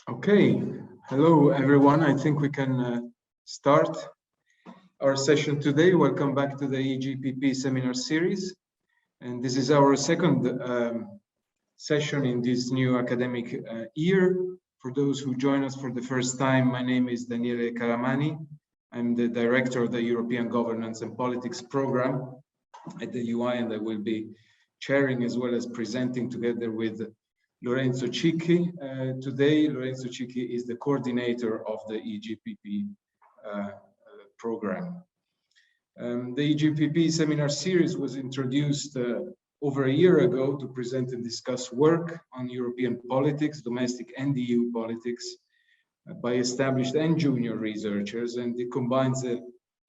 Okay, hello everyone. I think we can start our session today. Welcome back to the EGPP Seminar Series. And this is our second session in this new academic year. For those who join us for the first time, my name is Daniele Caramani. I'm the Director of the European Governance and Politics Program at the UI, and I will be chairing as well as presenting together with Lorenzo Cicchi. Today, Lorenzo Cicchi is the coordinator of the EGPP program. The EGPP Seminar Series was introduced over a year ago to present and discuss work on European politics, domestic and EU politics, by established and junior researchers, and it combines a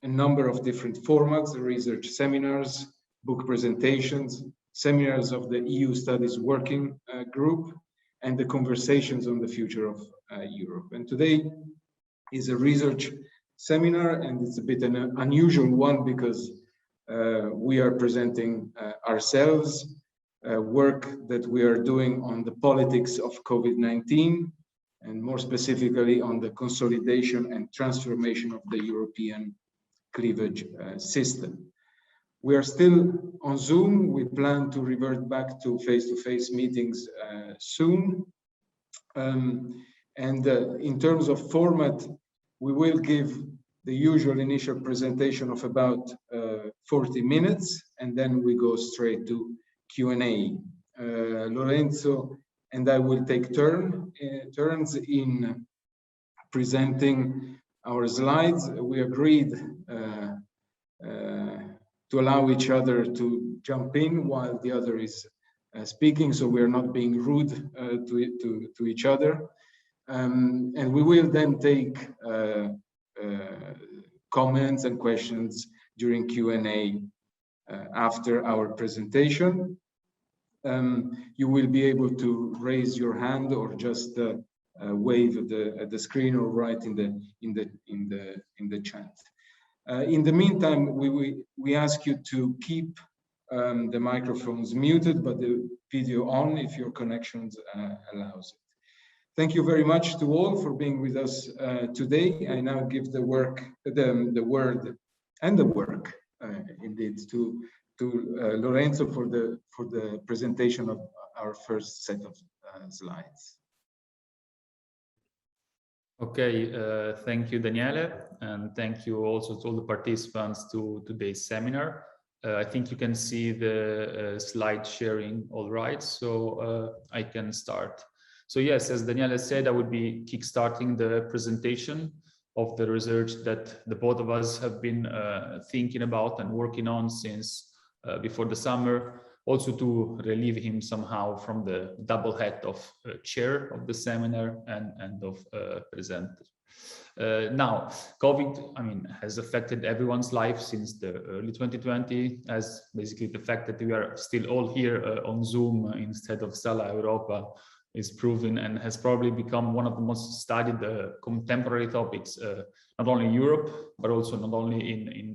number of different formats: research seminars, book presentations, seminars of the EU Studies Working Group, and the conversations on the future of Europe. And today is a research seminar, and it's a bit an unusual one because we are presenting ourselves, work that we are doing on the politics of COVID-19, and more specifically on the consolidation and transformation of the European cleavage system. We are still on Zoom. We plan to revert back to face-to-face meetings soon. In terms of format, we will give the usual initial presentation of about 40 minutes, and then we go straight to Q&A. Lorenzo and I will take turns in presenting our slides. We agreed to allow each other to jump in while the other is speaking, so we are not being rude to each other. And we will then take comments and questions during Q&A after our presentation. You will be able to raise your hand or just wave at the screen or write in the chat. In the meantime, we ask you to keep the microphones muted, but the video on if your connections allows it. Thank you very much to all for being with us today. I now give the word and the work indeed to Lorenzo for the presentation of our first set of slides. Okay, thank you, Daniele, and thank you also to all the participants to today's seminar. I think you can see the slide sharing all right, so I can start. So yes, as Daniele said, I would be kickstarting the presentation of the research that the both of us have been thinking about and working on since before the summer, also to relieve him somehow from the double hat of chair of the seminar and of presenter. Now, COVID, has affected everyone's life since the early 2020, as basically the fact that we are still all here on Zoom instead of Sala Europa is proven and has probably become one of the most studied contemporary topics, not only in Europe, but also not only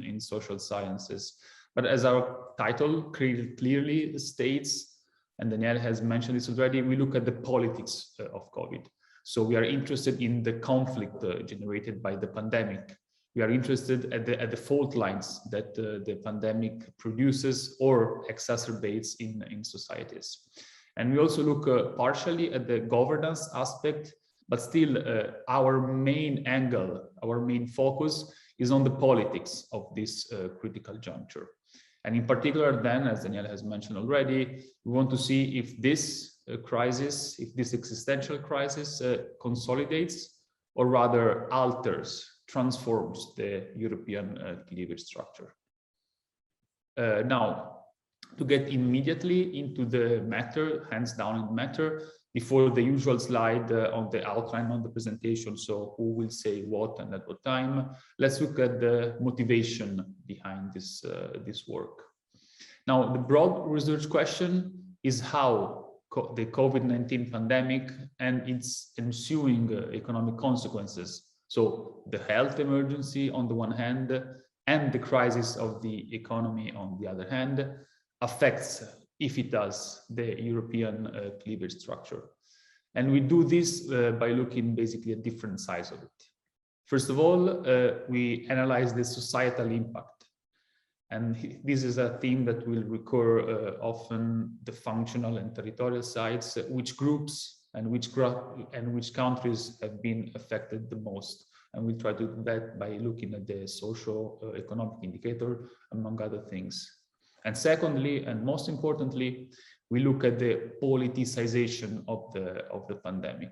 in social sciences. But as our title clearly states, and Danielle has mentioned this already, we look at the politics of COVID. So we are interested in the conflict generated by the pandemic. We are interested at the fault lines that the pandemic produces or exacerbates in societies. And we also look partially at the governance aspect, but still our main angle, our main focus is on the politics of this critical juncture. And in particular then, as Danielle has mentioned already, we want to see if this crisis, if this existential crisis consolidates or rather alters, transforms the European cleavage structure. Now, to get immediately into the matter, hands down in the matter, before the usual slide on the outline on the presentation, so who will say what and at what time, let's look at the motivation behind this work. Now, the broad research question is how the COVID-19 pandemic and its ensuing economic consequences, so the health emergency on the one hand and the crisis of the economy on the other hand, affects, if it does, the European cleavage structure. And we do this by looking basically at different sides of it. First of all, we analyze the societal impact. And this is a theme that will recur often, the functional and territorial sides, which groups and which countries have been affected the most. And we'll try to do that by looking at the socio-economic indicator, among other things. And secondly, and most importantly, we look at the politicization of the pandemic.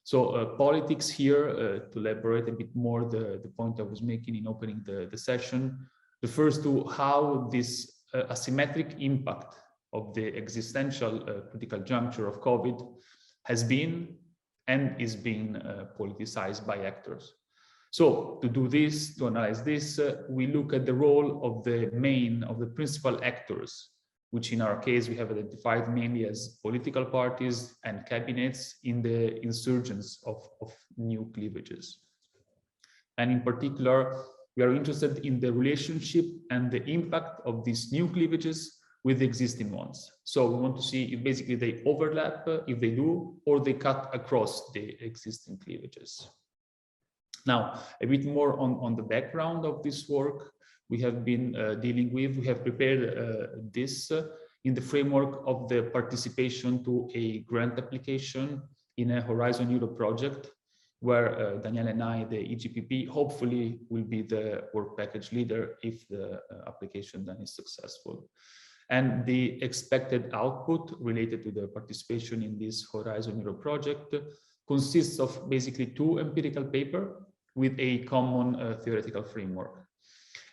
So politics here, to elaborate a bit more the point I was making in opening the session, refers to how this asymmetric impact of the existential critical juncture of COVID has been and is being politicized by actors. So to do this, to analyze this, we look at the role of the principal actors, which in our case we have identified mainly as political parties and cabinets in the insurgence of new cleavages. And in particular, we are interested in the relationship and the impact of these new cleavages with the existing ones. So we want to see if basically they overlap, if they do, or they cut across the existing cleavages. Now, a bit more on the background of this work we have been dealing with. We have prepared this in the framework of the participation to a grant application in a Horizon Europe project, where Daniele and I, the EGPP, hopefully will be the work package leader if the application then is successful. And the expected output related to the participation in this Horizon Europe project consists of basically 2 empirical papers with a common theoretical framework.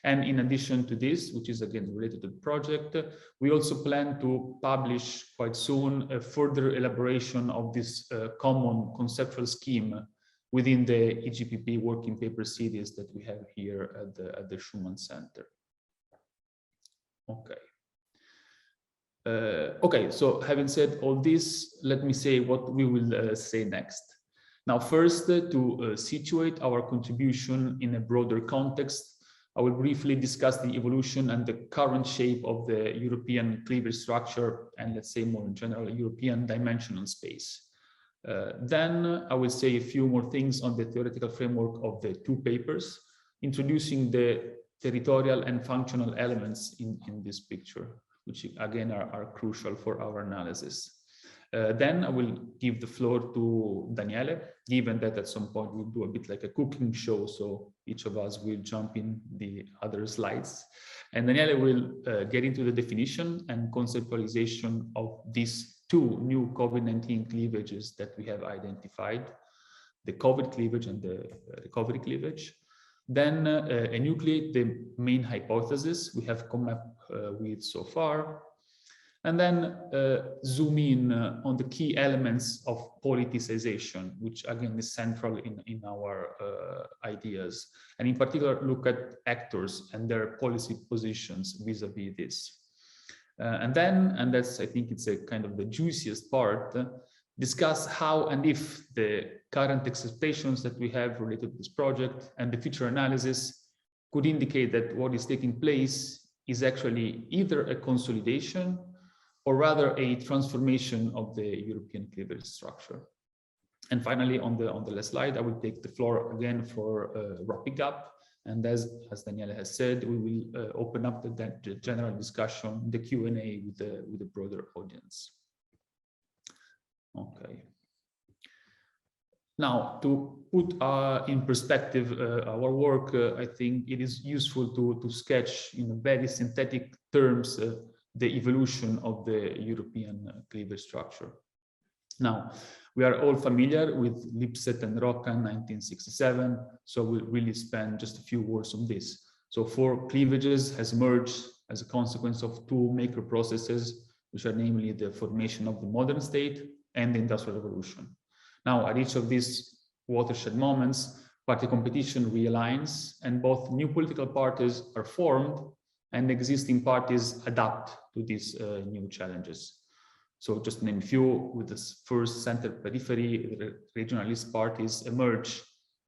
And in addition to this, which is again related to the project, we also plan to publish quite soon a further elaboration of this common conceptual scheme within the EGPP working paper series that we have here at the Schuman Center. Okay. Okay, so having said all this, let me say what we will say next. Now, first, to situate our contribution in a broader context, I will briefly discuss the evolution and the current shape of the European cleavage structure and, let's say more in general, European dimensional space. Then I will say a few more things on the theoretical framework of the 2 papers, introducing the territorial and functional elements in this picture, which again are crucial for our analysis. Then I will give the floor to Daniele, given that at some point we'll do a bit like a cooking show, so each of us will jump in the other slides. And Daniele will get into the definition and conceptualization of these 2 new COVID-19 cleavages that we have identified, the COVID cleavage and the recovery cleavage. Then enucleate the main hypothesis we have come up with so far, and then zoom in on the key elements of politicization, which again is central in our ideas, and in particular look at actors and their policy positions vis-a-vis this. And then, and that's, I think it's a kind of the juiciest part, discuss how and if the current expectations that we have related to this project and the future analysis could indicate that what is taking place is actually either a consolidation or rather a transformation of the European cleavage structure. And finally, on the last slide, I will take the floor again for wrapping up. And as Daniele has said, we will open up the general discussion, the Q&A with the broader audience. Okay. Now, to put in perspective our work, I think it is useful to sketch in very synthetic terms the evolution of the European cleavage structure. Now, we are all familiar with Lipset and Rocca in 1967, so we'll really spend just a few words on this. So 4 cleavages has emerged as a consequence of 2 macro processes, which are namely the formation of the modern state and the Industrial Revolution. Now, at each of these watershed moments, party competition realigns and both new political parties are formed and existing parties adapt to these new challenges. So just to name a few, with this first center periphery, the regionalist parties emerge,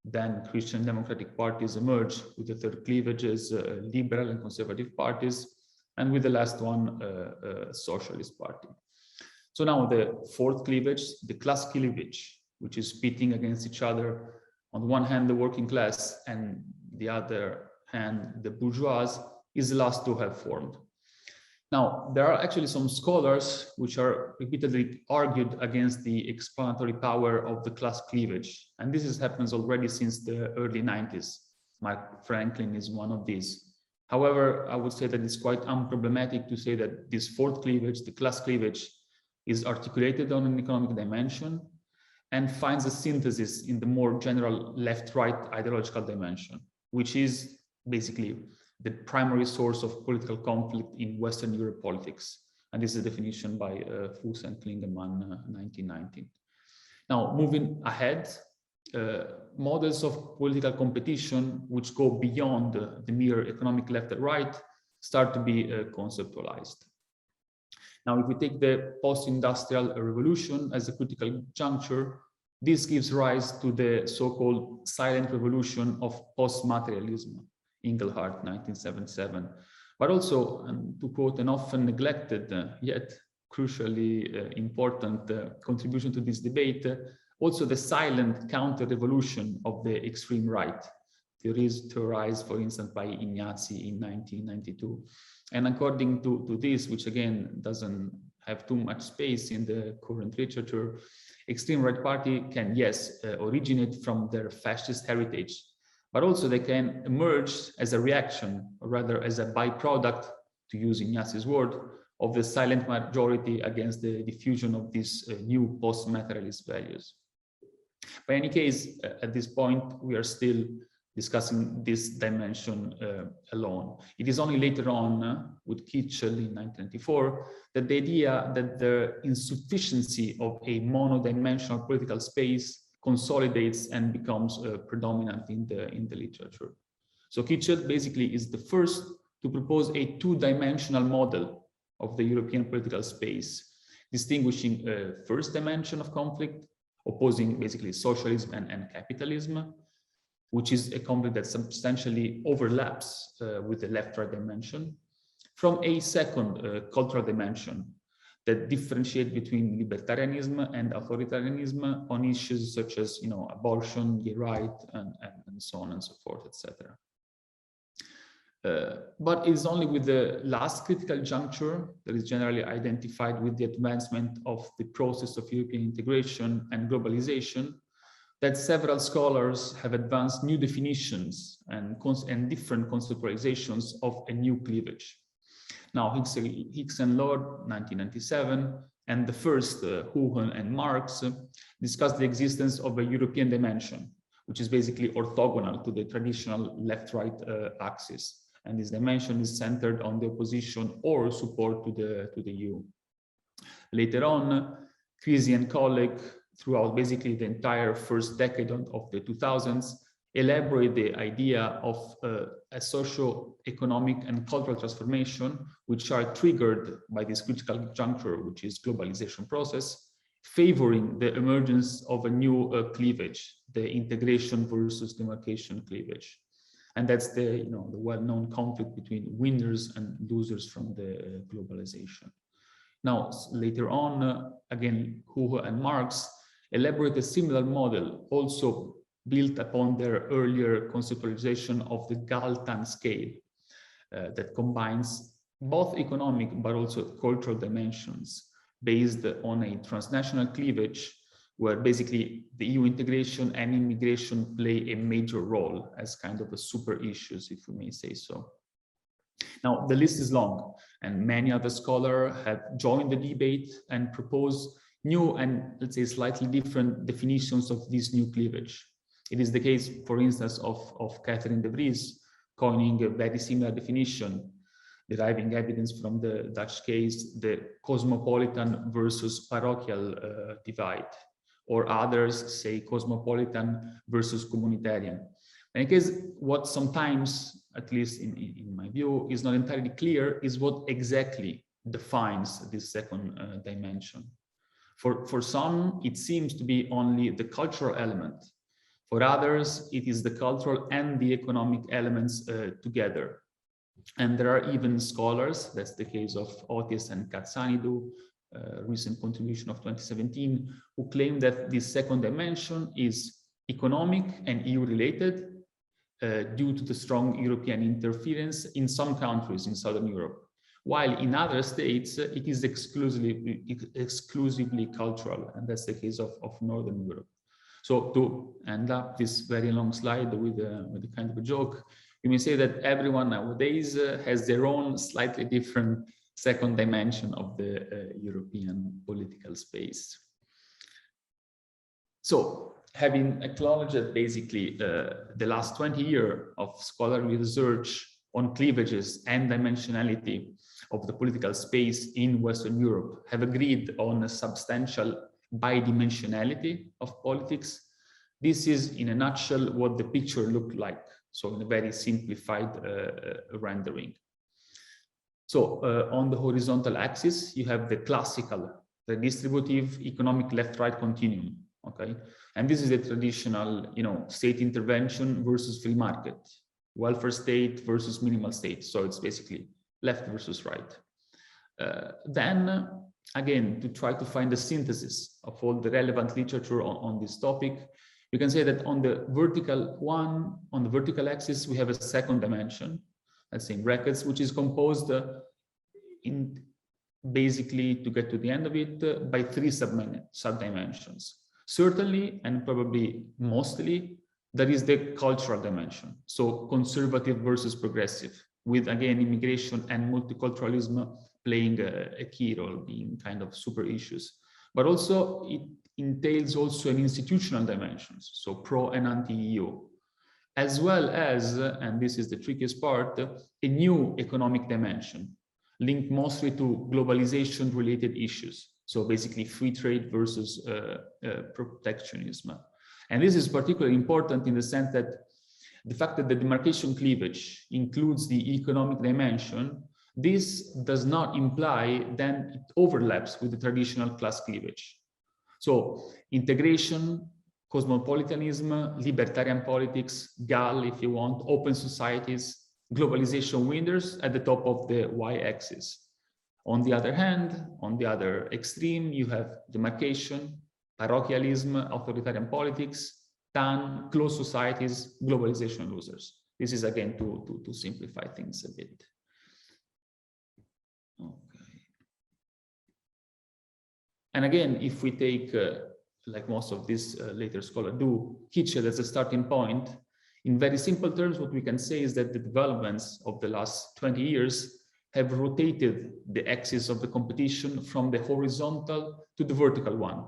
then Christian democratic parties emerge, with the third cleavages, liberal and conservative parties, and with the last one, socialist party. So now the fourth cleavage, the class cleavage, which is pitting against each other, on one hand the working class and the other hand the bourgeois, is the last to have formed. Now, there are actually some scholars which are repeatedly argued against the explanatory power of the class cleavage. And this happens already since the early 90s. Mark Franklin is one of these. However, I would say that it's quite unproblematic to say that this fourth cleavage, the class cleavage, is articulated on an economic dimension and finds a synthesis in the more general left-right ideological dimension, which is basically the primary source of political conflict in Western Europe politics. And this is a definition by Fuchs and Klingemann, 1919. Now, moving ahead, models of political competition which go beyond the mere economic left and right start to be conceptualized. Now, if we take the post-industrial revolution as a critical juncture, this gives rise to the so-called silent revolution of post-materialism, Engelhardt, 1977, but also, to quote an often neglected yet crucially important contribution to this debate, also the silent counter-revolution of the extreme right, theorized, for instance, by Ignazzi in 1992. And according to this, which again doesn't have too much space in the current literature, extreme right party can, yes, originate from their fascist heritage, but also they can emerge as a reaction, or rather as a byproduct, to use Ignazzi's word, of the silent majority against the diffusion of these new post-materialist values. By any case, at this point, we are still discussing this dimension alone. It is only later on, with Kitchell in 1994, that the idea that the insufficiency of a monodimensional political space consolidates and becomes predominant in the literature. So Kitchell basically is the first to propose a two-dimensional model of the European political space, distinguishing a first dimension of conflict, opposing basically socialism and capitalism, which is a conflict that substantially overlaps with the left-right dimension, from a second cultural dimension that differentiate between libertarianism and authoritarianism on issues such as, abortion, gay rights, and so on and so forth, etc. But it's only with the last critical juncture that is generally identified with the advancement of the process of European integration and globalization that several scholars have advanced new definitions and different conceptualizations of a new cleavage. Now, Hicks and Lord, 1997, and the first, Hugen and Marx, discussed the existence of a European dimension, which is basically orthogonal to the traditional left-right axis. And this dimension is centered on the opposition or support to the EU. Later on, Crisi and colleague, throughout basically the entire first decade of the 2000s, elaborate the idea of a socio-economic and cultural transformation, which are triggered by this critical juncture, which is globalization process, favoring the emergence of a new cleavage, the integration versus demarcation cleavage. And that's the well-known conflict between winners and losers from the globalization. Now, later on, again, Hugo and Marx elaborate a similar model, also built upon their earlier conceptualization of the Galtan scale that combines both economic but also cultural dimensions based on a transnational cleavage where basically the EU integration and immigration play a major role as kind of a super issues, if we may say so. Now, the list is long, and many other scholars have joined the debate and proposed new and, let's say, slightly different definitions of this new cleavage. It is the case, for instance, of Catherine de Vries coining a very similar definition, deriving evidence from the Dutch case, the cosmopolitan versus parochial divide, or others say cosmopolitan versus communitarian. In any case, what sometimes, at least in my view, is not entirely clear is what exactly defines this second dimension. For some, it seems to be only the cultural element. For others, it is the cultural and the economic elements together. And there are even scholars, that's the case of Otis and Katsanidou, recent contribution of 2017, who claimed that this second dimension is economic and EU related due to the strong European interference in some countries in Southern Europe, while in other states it is exclusively cultural, and that's the case of Northern Europe. So to end up this very long slide with a kind of a joke, you may say that everyone nowadays has their own slightly different second dimension of the European political space. So, having acknowledged that basically the last 20 years of scholarly research on cleavages and dimensionality of the political space in Western Europe have agreed on a substantial bidimensionality of politics, this is in a nutshell what the picture looked like. So in a very simplified rendering. So on the horizontal axis, you have the classical, redistributive economic left-right continuum. Okay, and this is a traditional, state intervention versus free market, welfare state versus minimal state. So it's basically left versus right. Then again, to try to find a synthesis of all the relevant literature on this topic, you can say that on the vertical axis, we have a second dimension, let's say in brackets, which is composed in basically, to get to the end of it, by three subdimensions. Certainly, and probably mostly, there is the cultural dimension. So conservative versus progressive, with again, immigration and multiculturalism playing a key role, being kind of super issues. But also it entails also an institutional dimension, so pro and anti-EU, as well as, and this is the trickiest part, a new economic dimension linked mostly to globalization related issues. So basically free trade versus protectionism. And this is particularly important in the sense that the fact that the demarcation cleavage includes the economic dimension, this does not imply then it overlaps with the traditional class cleavage. So integration, cosmopolitanism, libertarian politics, GAL if you want, open societies, globalization winners at the top of the y-axis. On the other hand, on the other extreme, you have demarcation, parochialism, authoritarian politics, TAN, closed societies, globalization losers. This is again to simplify things a bit. Okay. And again, if we take, like most of these later scholars do, Kitchell as a starting point, in very simple terms, what we can say is that the developments of the last 20 years have rotated the axis of the competition from the horizontal to the vertical one,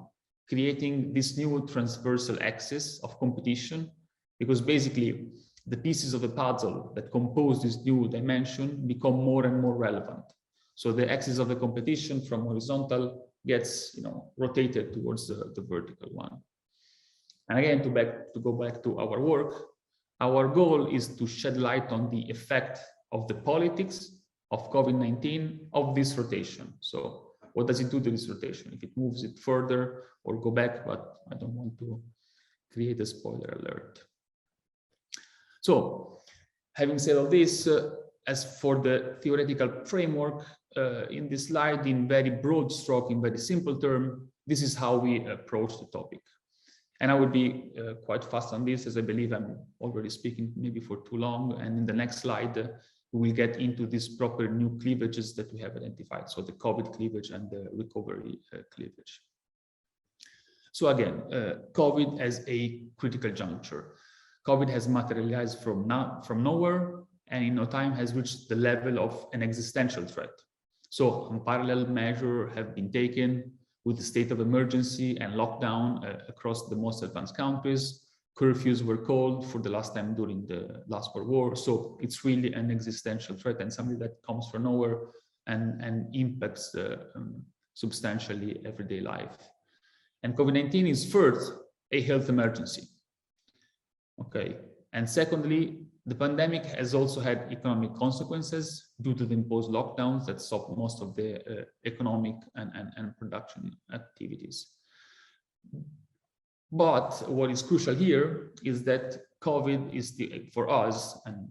creating this new transversal axis of competition, because basically the pieces of the puzzle that compose this new dimension become more and more relevant. So the axis of the competition from horizontal gets, rotated towards the vertical one. And again, to go back to our work, our goal is to shed light on the effect of the politics of COVID-19 of this rotation. So what does it do to this rotation? If it moves it further or go back, but I don't want to create a spoiler alert. So having said all this, as for the theoretical framework, in this slide, in very broad stroke, in very simple term, this is how we approach the topic. And I will be quite fast on this, as I believe I'm already speaking maybe for too long. And in the next slide, we will get into these proper new cleavages that we have identified. So the COVID cleavage and the recovery cleavage. So again, COVID as a critical juncture. COVID has materialized from nowhere, and in no time has reached the level of an existential threat. So unparalleled measures have been taken with the state of emergency and lockdown across the most advanced countries. Curfews were called for the last time during the last World War. So it's really an existential threat and something that comes from nowhere and impacts substantially everyday life. And COVID-19 is first a health emergency. Okay. And secondly, the pandemic has also had economic consequences due to the imposed lockdowns that stopped most of the economic and production activities. But what is crucial here is that COVID is for us, and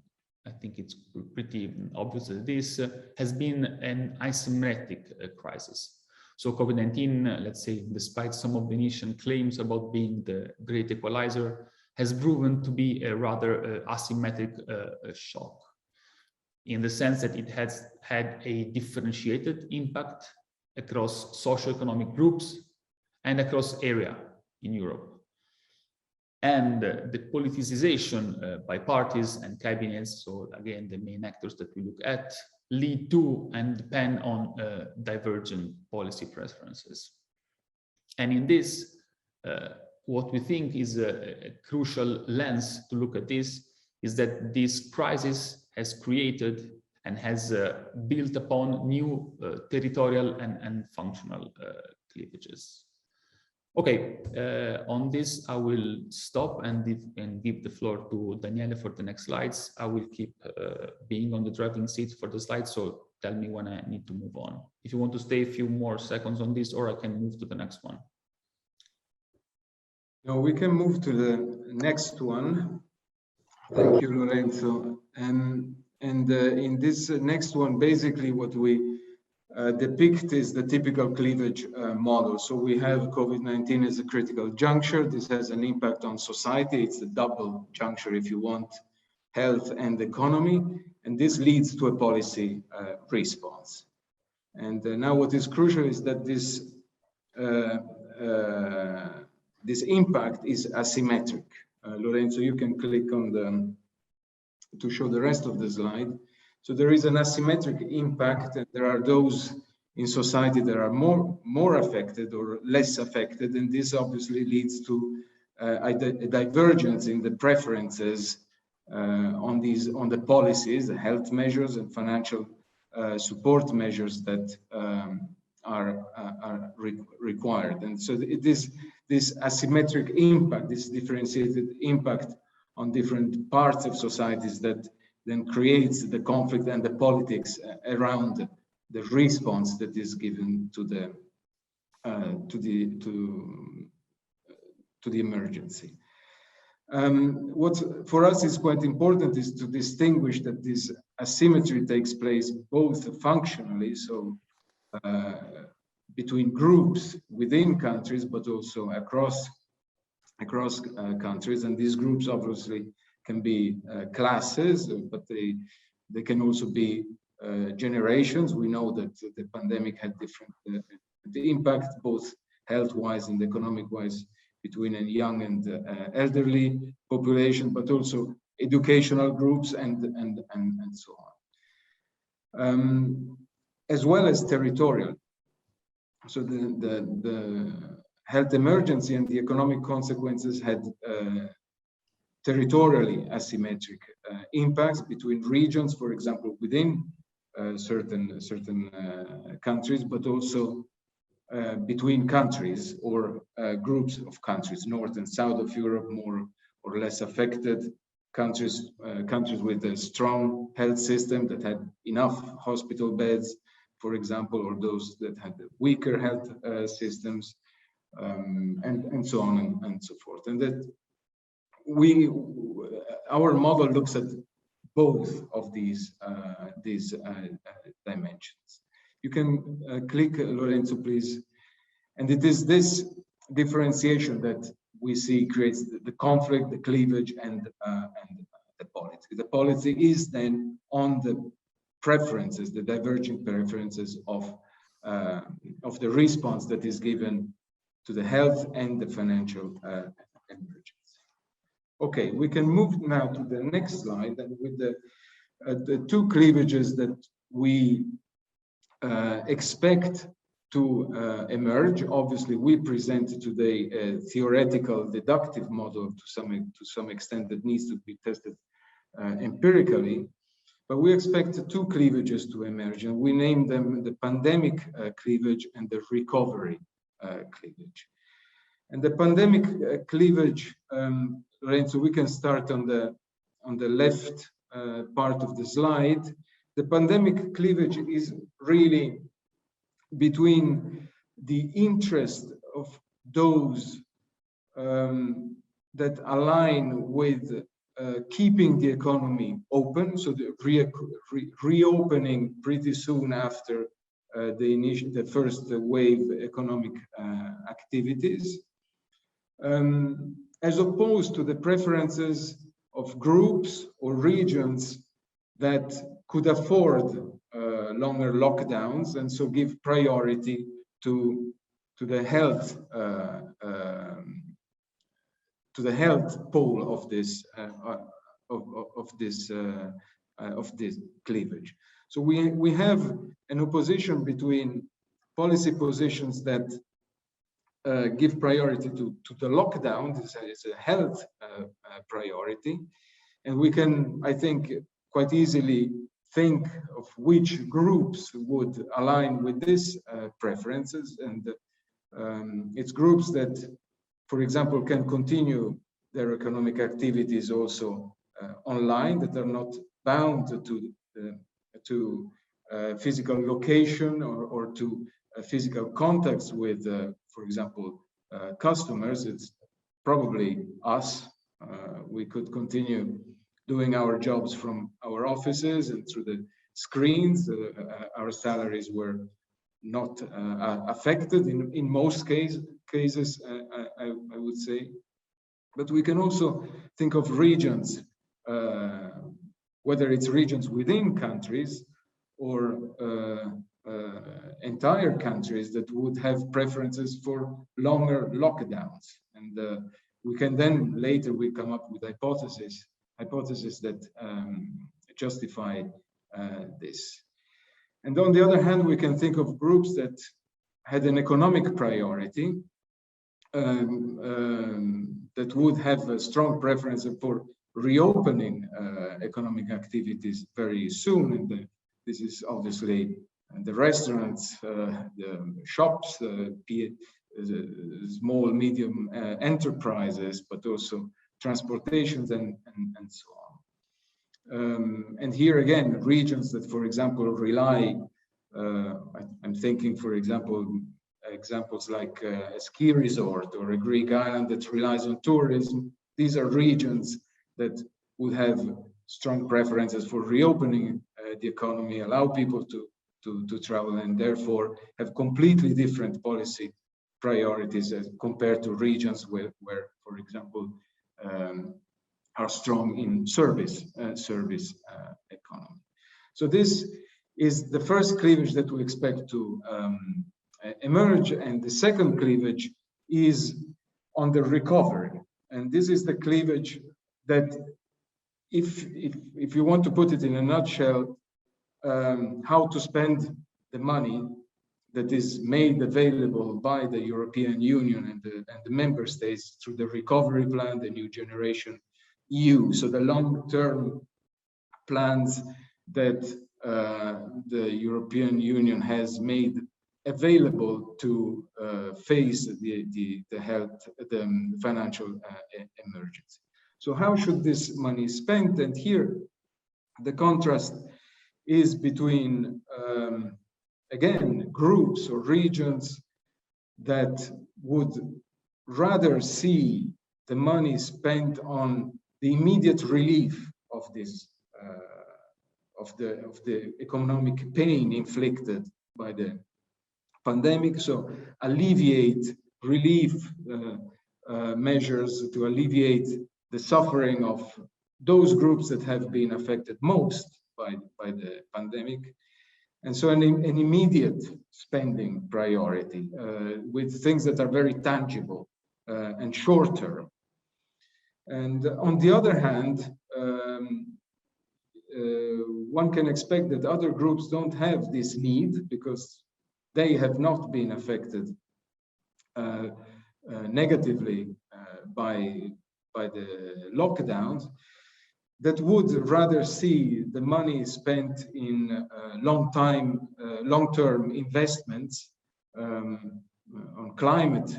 I think it's pretty obvious that this has been an asymmetric crisis. So COVID-19, let's say, despite some of the initial claims about being the great equalizer, has proven to be a rather asymmetric shock, in the sense that it has had a differentiated impact across socio-economic groups and across area in Europe. And the politicization by parties and cabinets, so again, the main actors that we look at, lead to and depend on divergent policy preferences. And in this, what we think is a crucial lens to look at this is that this crisis has created and has built upon new territorial and functional cleavages. Okay, on this I will stop and give the floor to Daniele for the next slides. I will keep being on the driving seat for the slides, so tell me when I need to move on. If you want to stay a few more seconds on this, or I can move to the next one. No, we can move to the next one. Thank you, Lorenzo. And in this next one, basically what we depict is the typical cleavage model. So we have COVID-19 as a critical juncture. This has an impact on society. It's a double juncture, if you want, health and economy. And this leads to a policy response. And now what is crucial is that this impact is asymmetric. Lorenzo, you can click on to show the rest of the slide. So there is an asymmetric impact, and there are those in society that are more affected or less affected, and this obviously leads to a divergence in the preferences on the policies, the health measures and financial support measures that are required. And so it is this asymmetric impact, this differentiated impact on different parts of societies that then creates the conflict and the politics around the response that is given to the emergency. What for us is quite important is to distinguish that this asymmetry takes place both functionally, so between groups within countries, but also across countries, and these groups obviously can be classes, but they can also be generations. We know that the pandemic had different the impact, both health-wise and economic-wise, between a young and elderly population, but also educational groups and so on, as well as territorial. So the health emergency and the economic consequences had territorially asymmetric impacts between regions, for example, within certain countries, but also between countries or groups of countries, North and South of Europe, more or less affected countries, countries with a strong health system that had enough hospital beds, for example, or those that had weaker health systems, and so on and so forth. And that our model looks at both of these dimensions. You can click, Lorenzo, please. And it is this differentiation that we see creates the conflict, the cleavage, and the policy. The policy is then on the preferences, the diverging preferences of the response that is given to the health and the financial emergency. Okay, we can move now to the next slide, and with the two cleavages that we expect to emerge. Obviously, we present today a theoretical deductive model to some extent that needs to be tested empirically, but we expect two cleavages to emerge, and we name them the pandemic cleavage and the recovery cleavage. And the pandemic cleavage, Lorenzo, we can start on the left part of the slide. The pandemic cleavage is really between the interest of those that align with keeping the economy open, so the reopening pretty soon after the first wave economic activities, as opposed to the preferences of groups or regions that could afford longer lockdowns, and so give priority to the health pole of this cleavage. So we have an opposition between policy positions that give priority to the lockdown. It's a health priority, and we can, I think, quite easily think of which groups would align with these preferences, and it's groups that, for example, can continue their economic activities also online, that are not bound to physical location or to physical contacts with, for example, customers. It's probably us. We could continue doing our jobs from our offices and through the screens. Our salaries were not affected in most cases, I would say. But we can also think of regions, whether it's regions within countries or entire countries that would have preferences for longer lockdowns. And we can then later we come up with hypotheses that justify this. And on the other hand, we can think of groups that had an economic priority, that would have a strong preference for reopening economic activities very soon. And this is obviously the restaurants, the shops, small, medium enterprises, but also transportations and so on. And here again, regions that, for example, rely, I'm thinking, for example, examples like a ski resort or a Greek island that relies on tourism. These are regions that would have strong preferences for reopening the economy, allow people to travel, and therefore have completely different policy priorities as compared to regions where for example, are strong in service economy. So this is the first cleavage that we expect to emerge, and the second cleavage is on the recovery. And this is the cleavage that, if you want to put it in a nutshell, how to spend the money that is made available by the European Union and the member states through the recovery plan, the New Generation EU. So the long-term plans that the European Union has made available to face the financial emergency. So how should this money spent? And here the contrast is between again, groups or regions that would rather see the money spent on the immediate relief of this of the economic pain inflicted by the pandemic. So alleviate relief measures to alleviate the suffering of those groups that have been affected most by the pandemic. And so an immediate spending priority with things that are very tangible and short-term. And on the other hand, one can expect that other groups don't have this need because they have not been affected negatively by the lockdowns, that would rather see the money spent in long-term investments on climate,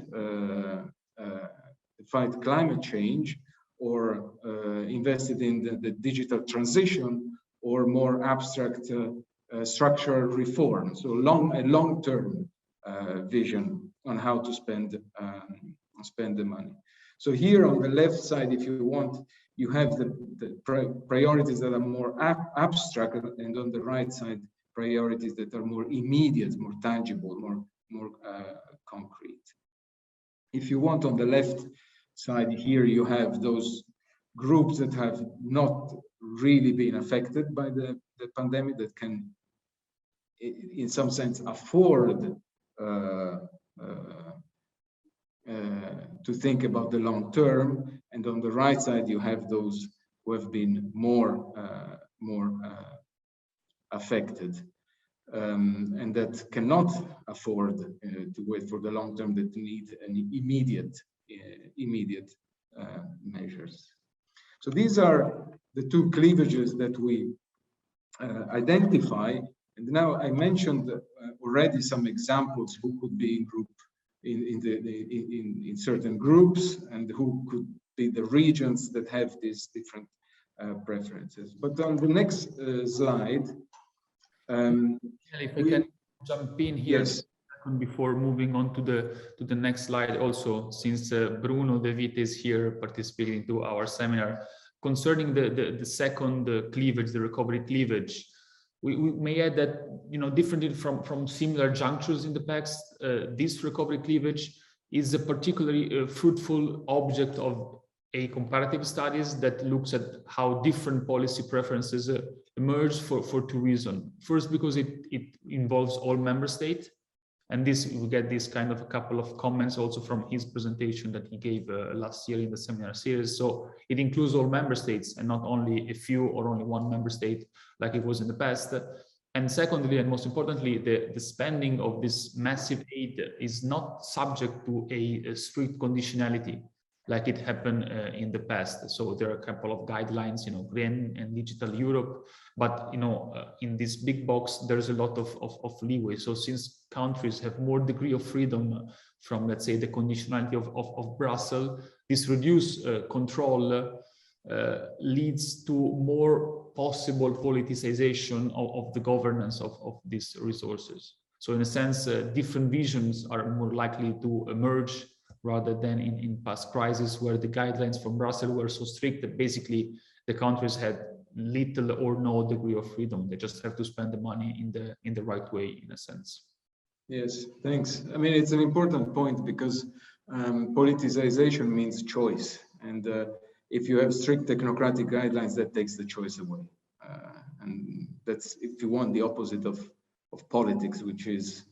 fight climate change, or invested in the digital transition, or more abstract structural reform. So a long-term vision on how to spend the money. So here on the left side, if you want, you have the priorities that are more abstract, and on the right side, priorities that are more immediate, more tangible, more concrete. If you want, on the left side here, you have those groups that have not really been affected by the pandemic, that can, in some sense, afford to think about the long term. And on the right side, you have those who have been more affected, and that cannot afford to wait for the long term, that need an immediate measures. So these are the two cleavages that we identify. And now I mentioned already some examples who could be in group in certain groups, and who could be the regions that have these different preferences. But on the next slide, if I can jump in here, yes, before moving on to the next slide, also, since Bruno De Vite is here participating to our seminar concerning the second cleavage, the recovery cleavage. We may add that, differently from similar junctures in the past, this recovery cleavage is a particularly fruitful object of a comparative studies that looks at how different policy preferences emerge for two reasons. First, because it involves all member states, and this we get this kind of a couple of comments also from his presentation that he gave last year in the seminar series. So it includes all member states and not only a few or only one member state like it was in the past. And secondly, and most importantly, the spending of this massive aid is not subject to a strict conditionality like it happened in the past. So there are a couple of guidelines, Green and Digital Europe, but in this big box, there's a lot of leeway. So since countries have more degree of freedom from, let's say, the conditionality of Brussels, this reduced control leads to more possible politicization of the governance of these resources. So in a sense, different visions are more likely to emerge rather than in past crises, where the guidelines from Brussels were so strict that basically the countries had little or no degree of freedom. They just have to spend the money in the right way, in a sense. Yes, thanks. I mean, it's an important point, because politicization means choice. And if you have strict technocratic guidelines, that takes the choice away. And that's, if you want, the opposite of politics, which is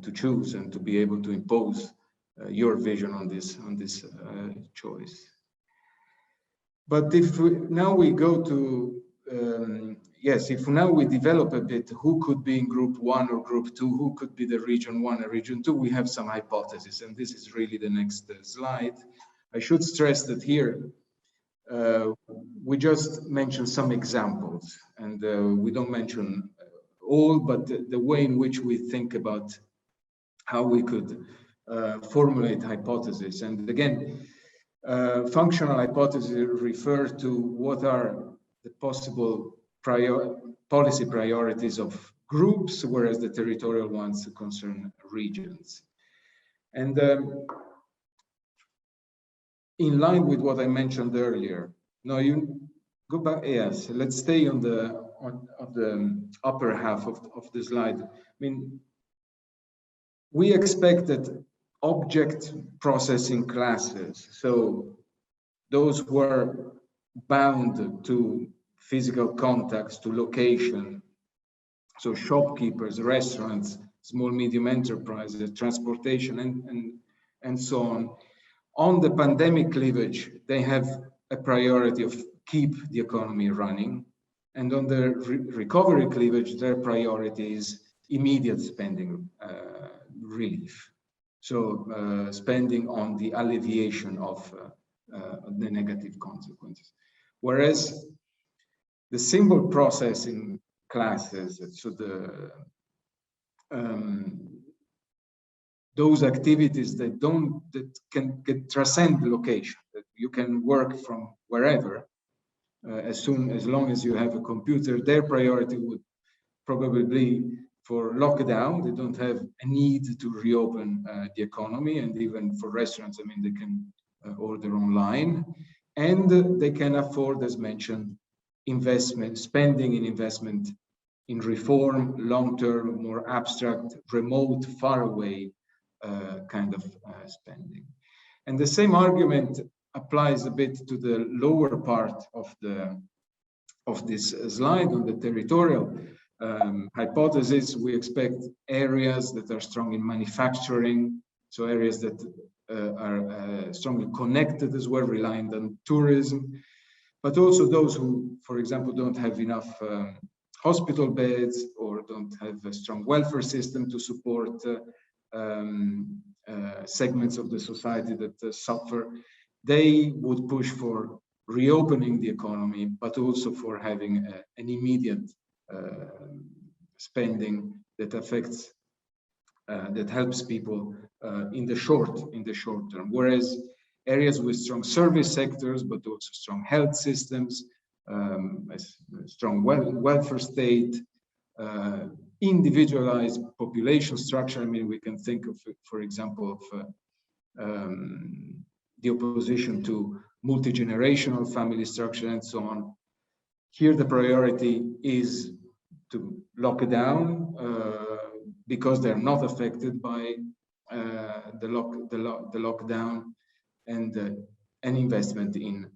to choose and to be able to impose your vision on this choice. But if now we go to if now we develop a bit who could be in group 1 or group 2, who could be the region 1 and region 2, we have some hypotheses, and this is really the next slide. I should stress that here we just mention some examples, and we don't mention all, but the way in which we think about how we could formulate hypotheses. And again, functional hypotheses refer to what are the possible policy priorities of groups, whereas the territorial ones concern regions. And in line with what I mentioned earlier, now you go back. Yes, let's stay on the upper half of the slide. I mean, we expect that object processing classes, so those who are bound to physical contacts, to location, so shopkeepers, restaurants, small medium enterprises, transportation, and so on the pandemic cleavage, they have a priority of keep the economy running, and on the recovery cleavage, their priority is immediate spending relief. So spending on the alleviation of the negative consequences. Whereas the symbol processing classes, so those activities that can transcend location, that you can work from wherever, as long as you have a computer, their priority would probably be for lockdown. They don't have a need to reopen the economy, and even for restaurants, I mean, they can order online, and they can afford, as mentioned, spending in investment in reform, long-term, more abstract, remote, far away kind of spending. And the same argument applies a bit to the lower part of this slide on the territorial hypothesis. We expect areas that are strong in manufacturing, so areas that are strongly connected as well, reliant on tourism, but also those who, for example, don't have enough hospital beds or don't have a strong welfare system to support segments of the society that suffer. They would push for reopening the economy, but also for having an immediate spending that affects, that helps people in the short term. Whereas areas with strong service sectors, but also strong health systems, a strong welfare state, individualized population structure. I mean, we can think of, for example, of the opposition to multi-generational family structure and so on. Here, the priority is to lock down because they're not affected by the lockdown, and an investment in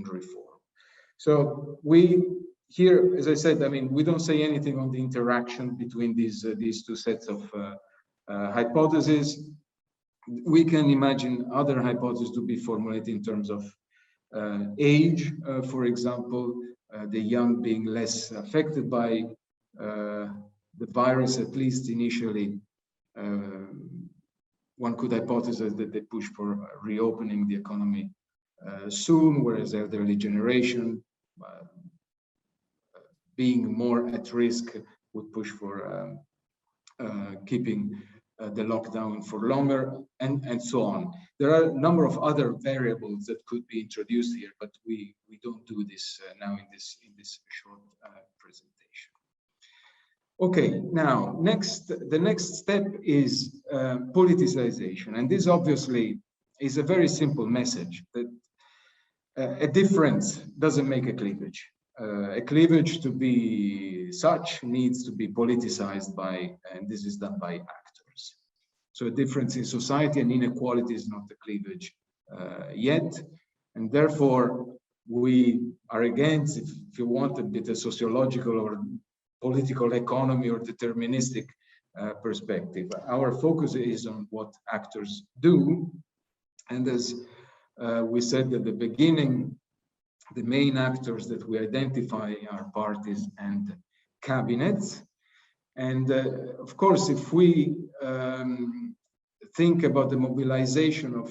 reform. So we here, as I said, I mean, we don't say anything on the interaction between these two sets of hypotheses. We can imagine other hypotheses to be formulated in terms of age, for example, the young being less affected by the virus, at least initially. One could hypothesize that they push for reopening the economy soon, whereas elderly generation, being more at risk, would push for keeping the lockdown for longer, and so on. There are a number of other variables that could be introduced here, but we don't do this now in this short presentation. Okay, now the next step is politicization, and this obviously is a very simple message that a difference doesn't make a cleavage. A cleavage to be such needs to be politicized by, and this is done by actors. So a difference in society and inequality is not a cleavage yet, and therefore we are against, if you want, a bit of sociological or political economy or deterministic perspective. Our focus is on what actors do, and as we said at the beginning, the main actors that we identify are parties and cabinets. And of course, if we think about the mobilization of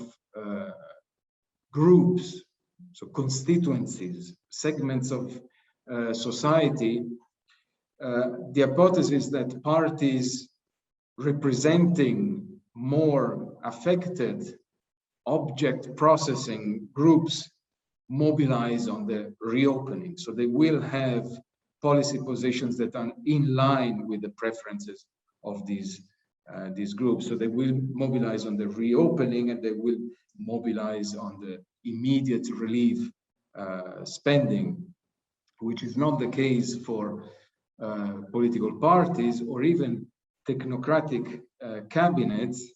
groups, so constituencies, segments of society, the hypothesis that parties representing more affected object processing groups mobilize on the reopening. So they will have policy positions that are in line with the preferences of these groups. So they will mobilize on the reopening, and they will mobilize on the immediate relief spending, which is not the case for political parties or even technocratic cabinets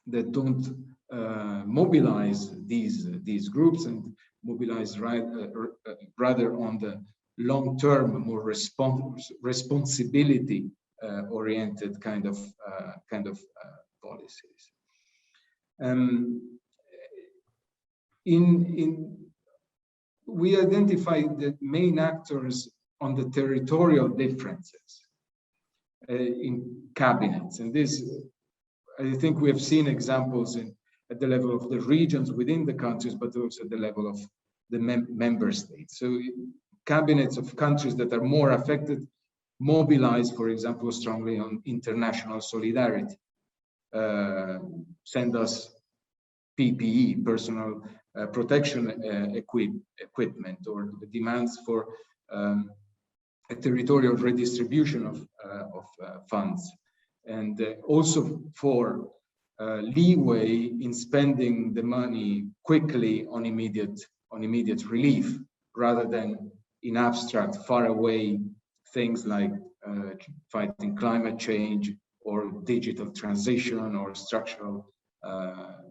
that don't mobilize these groups and mobilize rather on the long-term, more responsibility oriented kind of policies. We identify the main actors on the territorial differences in cabinets, and this, I think we have seen examples at the level of the regions within the countries, but also at the level of the member states. So cabinets of countries that are more affected mobilize, for example, strongly on international solidarity. Send us PPE, personal protection equipment, or the demands for a territorial redistribution of funds, and also for leeway in spending the money quickly on immediate relief, rather than in abstract, far away things like fighting climate change or digital transition or structural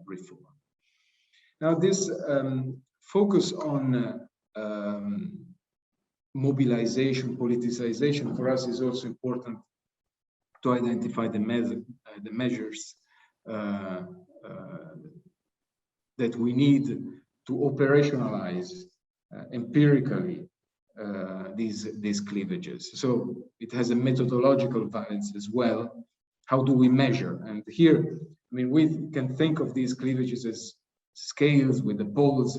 reform. Now, this focus on mobilization, politicization, for us is also important to identify the measures that we need to operationalize empirically these cleavages. So it has a methodological valence as well. How do we measure? And here, I mean, we can think of these cleavages as scales with the poles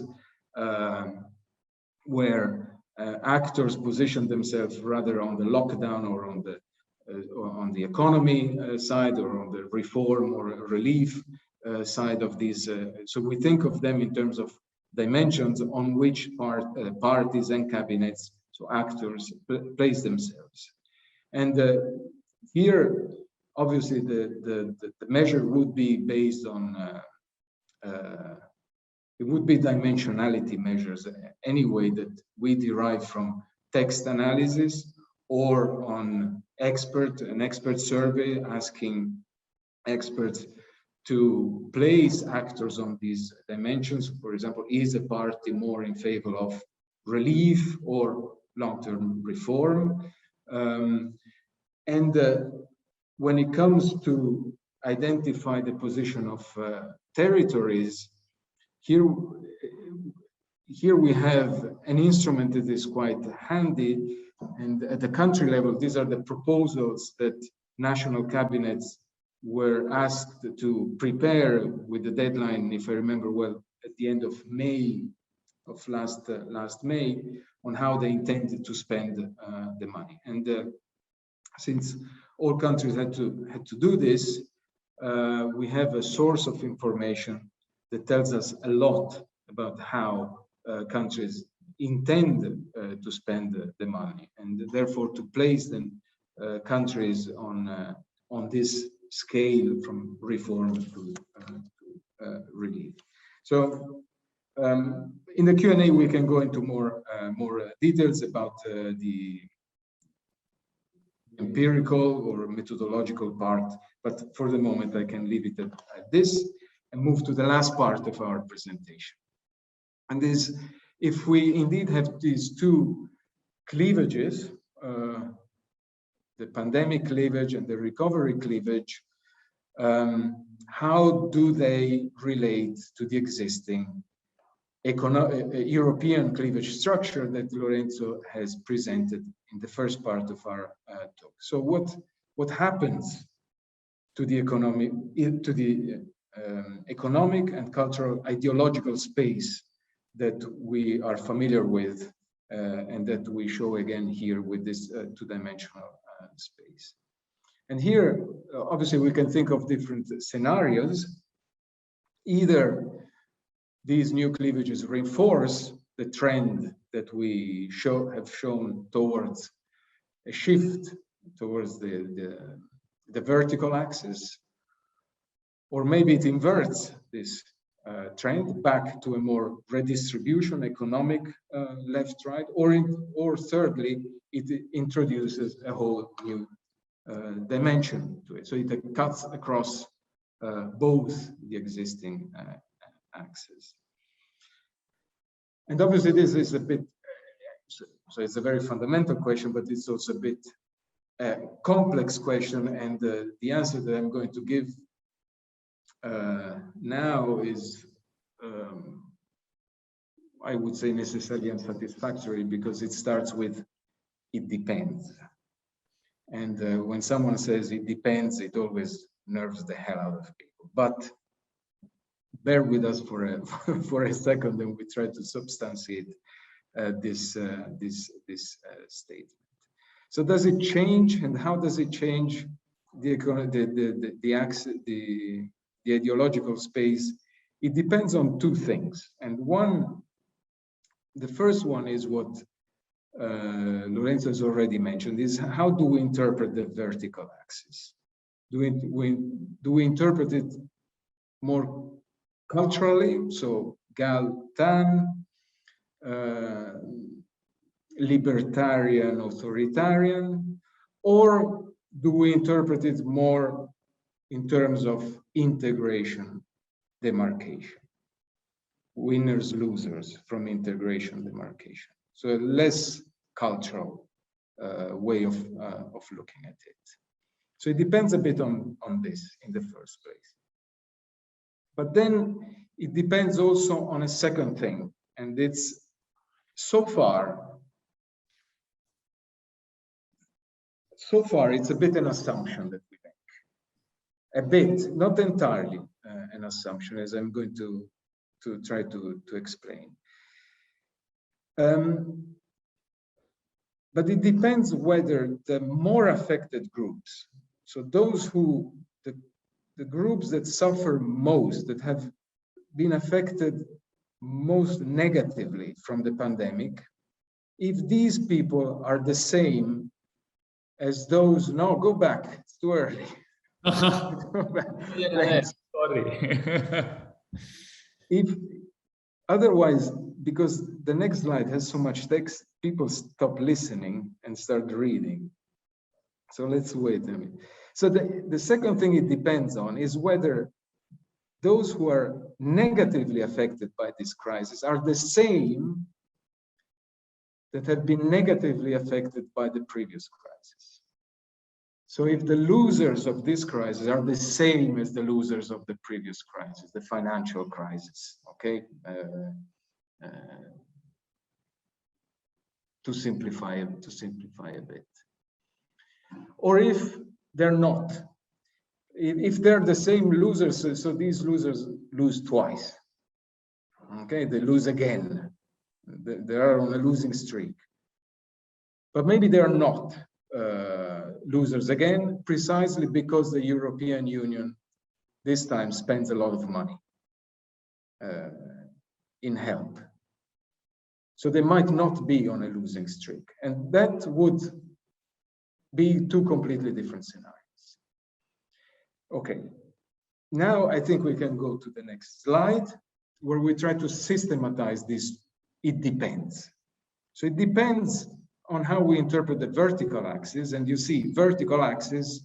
where actors position themselves rather on the lockdown or on the economy side, or on the reform or relief side of these. So we think of them in terms of dimensions on which parties and cabinets, so actors, place themselves. And here, obviously, the measure would be based on it would be dimensionality measures anyway that we derive from text analysis or on an expert survey asking experts to place actors on these dimensions. For example, is a party more in favor of relief or long-term reform? When it comes to identify the position of territories, here we have an instrument that is quite handy, and at the country level, these are the proposals that national cabinets were asked to prepare with the deadline, if I remember well, at the end of May of last May, on how they intended to spend the money. And since all countries had to do this, we have a source of information that tells us a lot about how countries intend to spend the money, and therefore to place them countries on this scale from reform to relief. So in the Q&A we can go into more details about the empirical or methodological part, but for the moment I can leave it at this and move to the last part of our presentation. And this, if we indeed have these two cleavages, the pandemic cleavage and the recovery cleavage, how do they relate to the existing European cleavage structure that Lorenzo has presented in the first part of our talk? So what happens to the economic and cultural ideological space that we are familiar with and that we show again here with this two-dimensional space? And here, obviously, we can think of different scenarios. Either these new cleavages reinforce the trend that we have shown towards a shift towards the vertical axis, or maybe it inverts this trend back to a more redistribution, economic left-right, or thirdly, it introduces a whole new dimension to it. So it cuts across both the existing axes. And obviously this is a bit, so it's a very fundamental question, but it's also a bit complex question, and the answer that I'm going to give now is, I would say, necessarily unsatisfactory, because it starts with "it depends." And when someone says "it depends," it always nerves the hell out of people. But bear with us for a second, and we try to substantiate this statement. So does it change, and how does it change the ideological space? It depends on two things, and the first one is what Lorenzo has already mentioned, is how do we interpret the vertical axis? Do we interpret it more culturally, so Gal Tan, libertarian, authoritarian, or do we interpret it more in terms of integration, demarcation? Winners, losers from integration, demarcation. So a less cultural way of looking at it. So it depends a bit on this in the first place. But then it depends also on a second thing, and it's so far it's a bit an assumption that we make. A bit, not entirely an assumption, as I'm going to try to explain. But it depends whether the more affected groups, so those who, the groups that suffer most, that have been affected most negatively from the pandemic, if these people are the same as those, no, go back, it's too early. Yeah, sorry. If otherwise, because the next slide has so much text, people stop listening and start reading. So let's wait a minute. So the second thing it depends on is whether those who are negatively affected by this crisis are the same that have been negatively affected by the previous crisis. So if the losers of this crisis are the same as the losers of the previous crisis, the financial crisis, okay? To simplify a bit. Or if they're not, if they're the same losers, so these losers lose twice, okay? They lose again. They are on a losing streak. But maybe they are not losers again, precisely because the European Union this time spends a lot of money in help. So they might not be on a losing streak. And that would be two completely different scenarios. Okay, now I think we can go to the next slide, where we try to systematize this. It depends. So it depends on how we interpret the vertical axis. And you see, vertical axis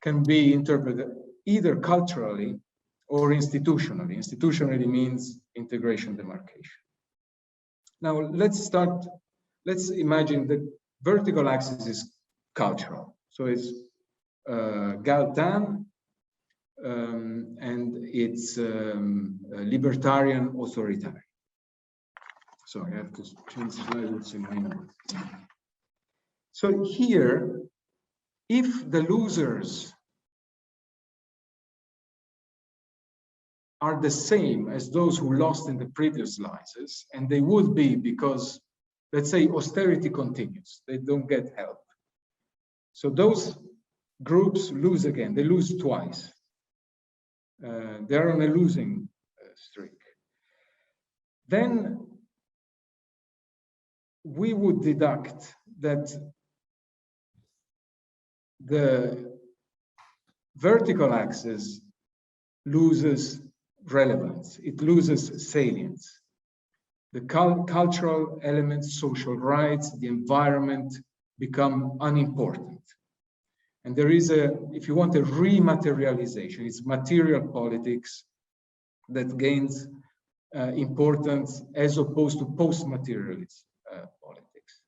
can be interpreted either culturally or institutionally. Institutionally means integration, demarcation. Now let's imagine the vertical axis is cultural. So it's Galtan, and it's libertarian, authoritarian. Sorry, I have to change slides in my notes. So here, if the losers are the same as those who lost in the previous crisis, and they would be because, let's say, austerity continues, they don't get help. So those groups lose again, they lose twice. They're on a losing streak. Then we would deduct that the vertical axis loses relevance, it loses salience. The cultural elements, social rights, the environment become unimportant. And there is if you want, a rematerialization. It's material politics that gains importance as opposed to post-materialist politics.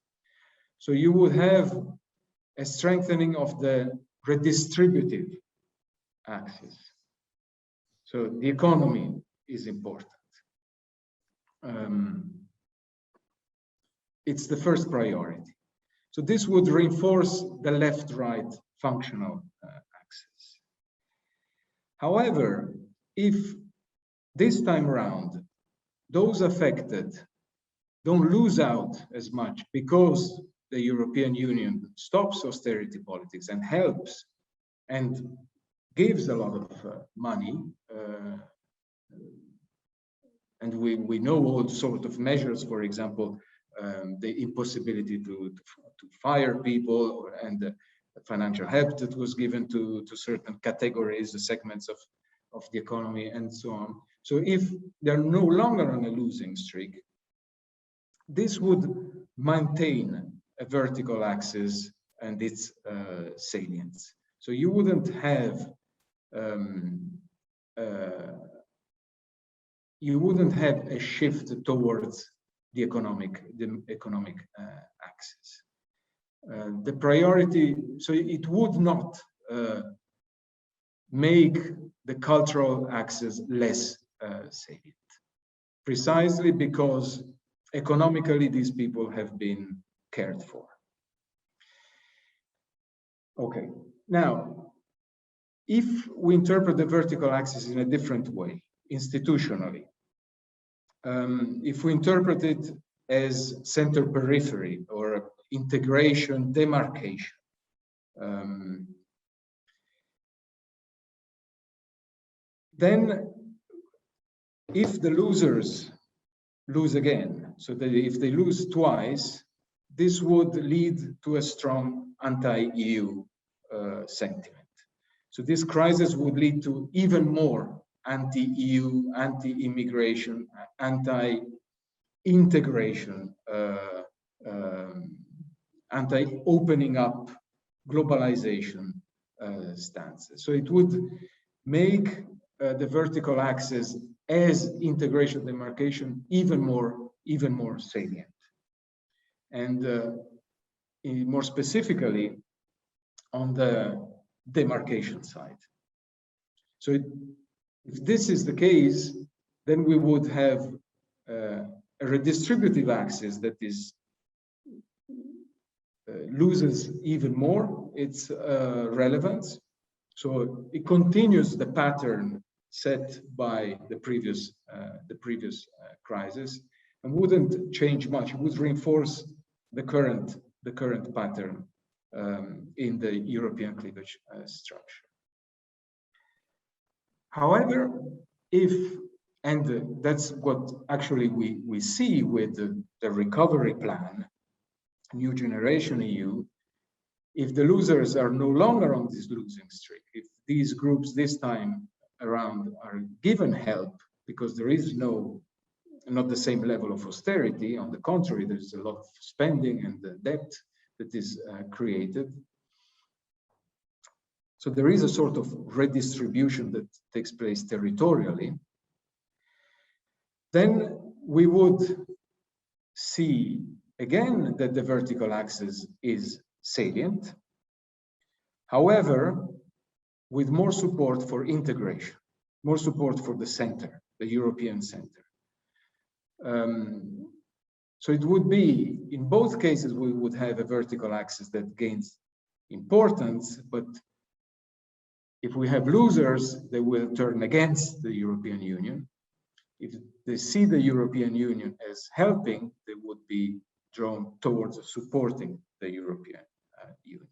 So you would have a strengthening of the redistributive axis. So the economy is important. It's the first priority. So this would reinforce the left-right functional axis. However, if this time around, those affected don't lose out as much because the European Union stops austerity politics and helps and gives a lot of money, and we know all sorts of measures, for example, the impossibility to fire people, and the financial help that was given to certain categories, the segments of the economy, and so on. So if they're no longer on a losing streak, this would maintain a vertical axis and its salience. So you wouldn't have a shift towards the economic axis. The priority, so it would not make the cultural axis less salient, precisely because economically these people have been cared for. Okay, now, if we interpret the vertical axis in a different way, institutionally, if we interpret it as center periphery or integration, demarcation, then if the losers lose again, so that if they lose twice, this would lead to a strong anti-EU sentiment. So this crisis would lead to even more anti-EU, anti-immigration, anti-integration, anti-opening up globalization stances. So it would make the vertical axis as integration demarcation even more salient. And more specifically on the demarcation side. So if this is the case, then we would have a redistributive axis that is loses even more its relevance. So it continues the pattern set by the previous crisis and wouldn't change much. It would reinforce the current pattern in the European cleavage structure. However, and that's what actually we see with the recovery plan, New Generation EU, if the losers are no longer on this losing streak, if these groups this time around are given help because there is not the same level of austerity, on the contrary, there's a lot of spending and the debt that is created. So there is a sort of redistribution that takes place territorially. Then we would see again that the vertical axis is salient. However, with more support for integration, more support for the center, the European center. So it would be, in both cases, we would have a vertical axis that gains importance, but if we have losers, they will turn against the European Union. If they see the European Union as helping, they would be drawn towards supporting the European Union.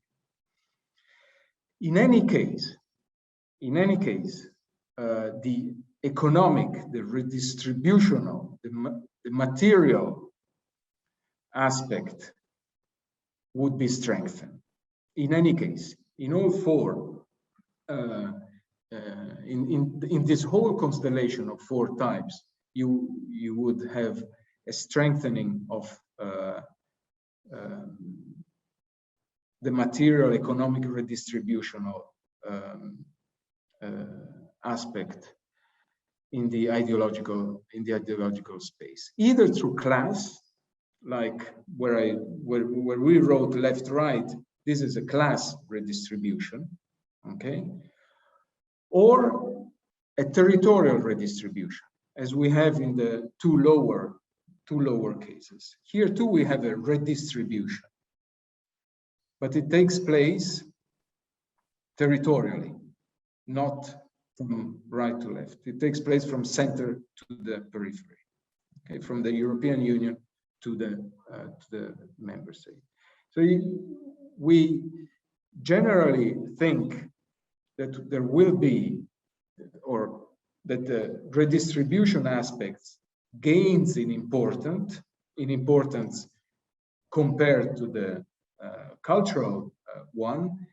In any case, the economic, the redistributional, the material aspect would be strengthened. In any case, in all four, in this whole constellation of four types, you would have a strengthening of the material economic redistributional aspect in the ideological space, either through class, like where we wrote left right, this is a class redistribution, okay, or a territorial redistribution, as we have in the two lower cases. Here too we have a redistribution, but it takes place territorially, not from right to left. It takes place from center to the periphery, okay, from the European Union to the member state. So we generally think that there will be, or that the redistribution aspects gains in importance compared to the cultural one,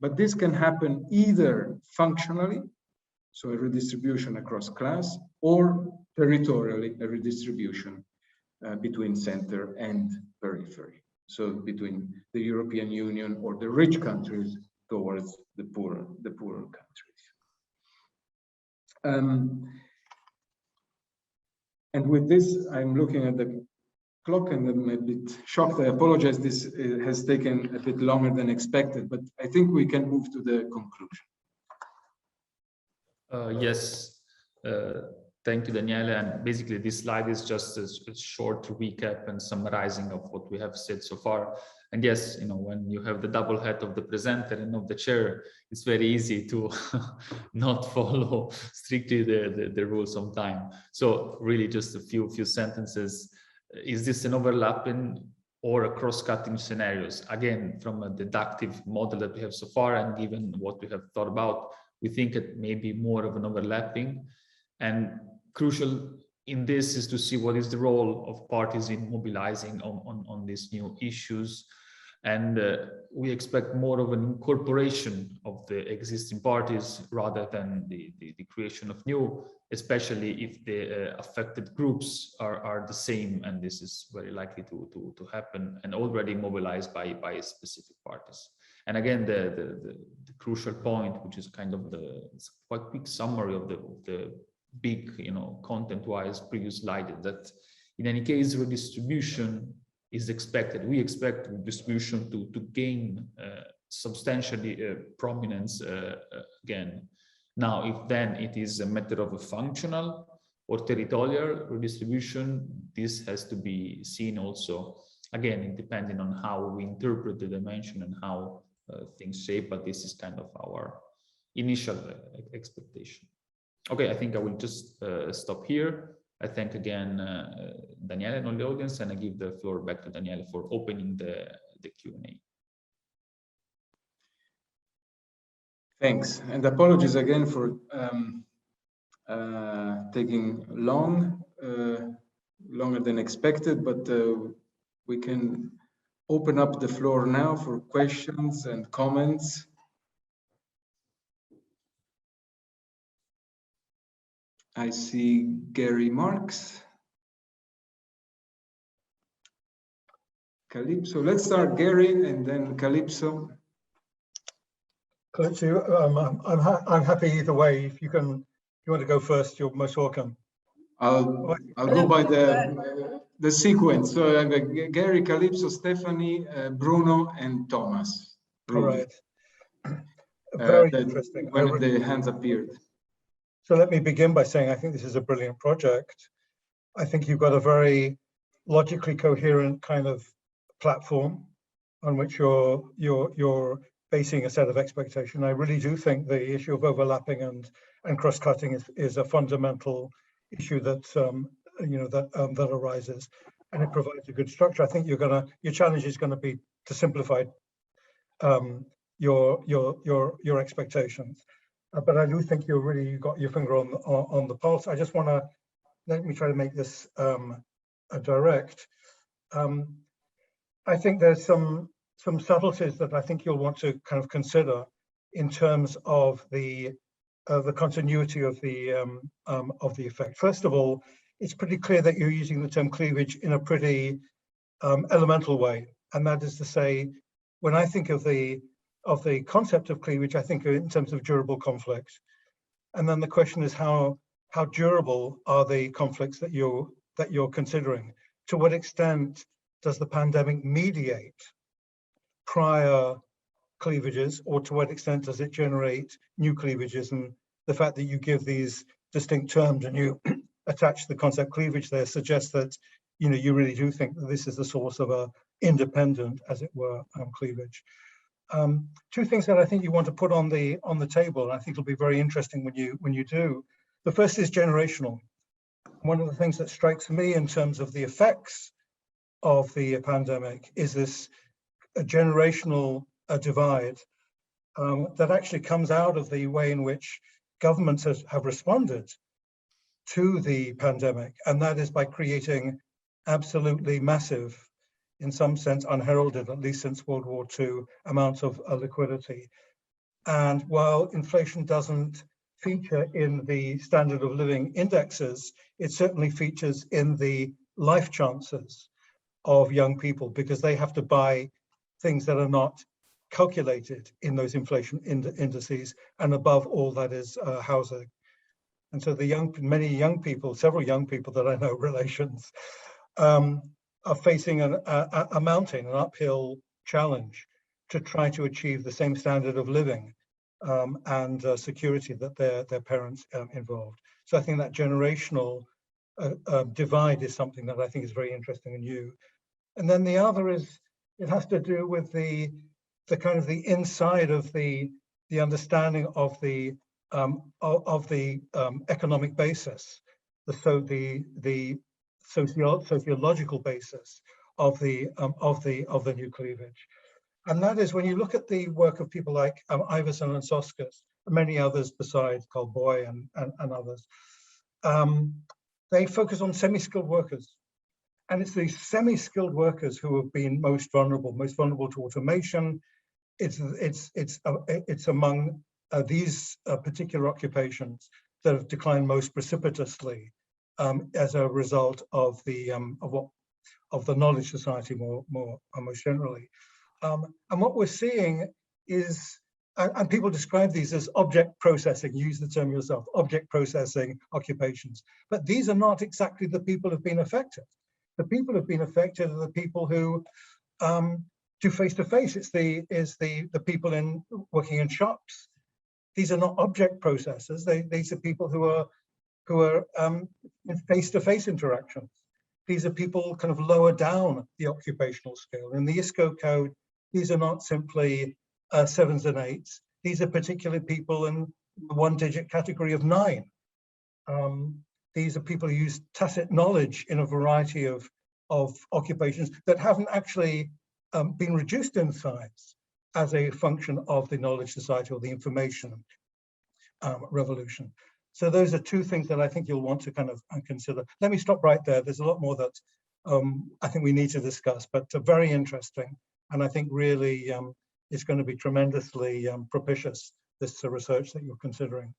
but this can happen either functionally, so a redistribution across class, or territorially, a redistribution between center and periphery. So between the European Union or the rich countries towards the poorer countries. And with this, I'm looking at the clock and I'm a bit shocked. I apologize, this has taken a bit longer than expected, but I think we can move to the conclusion. Yes, thank you, Daniele. And basically, this slide is just a short recap and summarizing of what we have said so far. And yes, you know, when you have the double hat of the presenter and of the chair, it's very easy to not follow strictly the rules on time. So really just a few sentences. Is this an overlapping or a cross-cutting scenarios? Again, from a deductive model that we have so far, and given what we have thought about, we think it may be more of an overlapping. And crucial in this is to see what is the role of parties in mobilizing on these new issues. And we expect more of an incorporation of the existing parties rather than the creation of new, especially if the affected groups are the same, and this is very likely to happen and already mobilized by specific parties. And again, the crucial point, which is kind of it's quite quick summary of the big, you know, content-wise previous slide, is that in any case, redistribution is expected. We expect redistribution to gain substantially prominence again. Now, if then it is a matter of a functional or territorial redistribution, this has to be seen also, again, depending on how we interpret the dimension and how things shape, but this is kind of our initial expectation. Okay, I think I will just stop here. I thank again Daniele and all the audience, and I give the floor back to Daniele for opening the Q&A. Thanks, and apologies again for taking longer than expected, but we can open up the floor now for questions and comments. I see Gary Marks. Calypso. Let's start Gary and then Calypso. Calypso, I'm happy either way. If you want to go first, you're most welcome. I'll go by the sequence. So I have Gary, Calypso, Stephanie, Bruno, and Thomas. All right. Very interesting. When the hands appeared. So let me begin by saying I think this is a brilliant project. I think you've got a very logically coherent kind of platform on which you're basing a set of expectation. I really do think the issue of overlapping and cross-cutting is a fundamental issue that that arises, and it provides a good structure. I think your challenge is going to be to simplify your expectations. But I do think you got your finger on the pulse. I just want to let me try to make this direct. I think there's some subtleties that I think you'll want to kind of consider in terms of the continuity of the effect. First of all, it's pretty clear that you're using the term cleavage in a pretty elemental way, and that is to say, when I think of the concept of cleavage, I think in terms of durable conflict. And then the question is how durable are the conflicts that you're considering? To what extent does the pandemic mediate prior cleavages, or to what extent does it generate new cleavages? And the fact that you give these distinct terms and you attach the concept cleavage there suggests that you really do think that this is the source of a independent, as it were, cleavage. Two things that I think you want to put on the table, and I think it'll be very interesting when you do. The first is generational. One of the things that strikes me in terms of the effects of the pandemic is this generational divide that actually comes out of the way in which governments have responded to the pandemic, and that is by creating absolutely massive, in some sense unheralded, at least since World War II, amounts of liquidity. And while inflation doesn't feature in the standard of living indexes, it certainly features in the life chances of young people, because they have to buy things that are not calculated in those inflation indices, and above all that is housing. And so many young people, several young people that I know, relations, are facing an uphill challenge to try to achieve the same standard of living and security that their parents involved. So I think that generational divide is something that I think is very interesting and new. And then the other is, it has to do with the kind of the inside of the understanding of the economic basis, the sociological basis of the new cleavage. And that is, when you look at the work of people like Iverson and Soskis, and many others besides Colboy and others, they focus on semi-skilled workers. And it's these semi-skilled workers who have been most vulnerable to automation. It's among these particular occupations that have declined most precipitously as a result of the knowledge society most generally. And what we're seeing is, and people describe these as object processing, use the term yourself, object processing occupations. But these are not exactly the people who've been affected. The people who've been affected are the people who do face-to-face. It's the people working in shops. These are not object processors. These are people who are in face-to-face interactions. These are people kind of lower down the occupational scale. In the ISCO code, these are not simply 7s and 8s. These are particularly people in the one-digit category of 9. These are people who use tacit knowledge in a variety of occupations that haven't actually been reduced in size as a function of the knowledge society or the information revolution. So those are two things that I think you'll want to kind of consider. Let me stop right there. There's a lot more that I think we need to discuss, but very interesting. And I think really it's going to be tremendously propitious, this research that you're considering.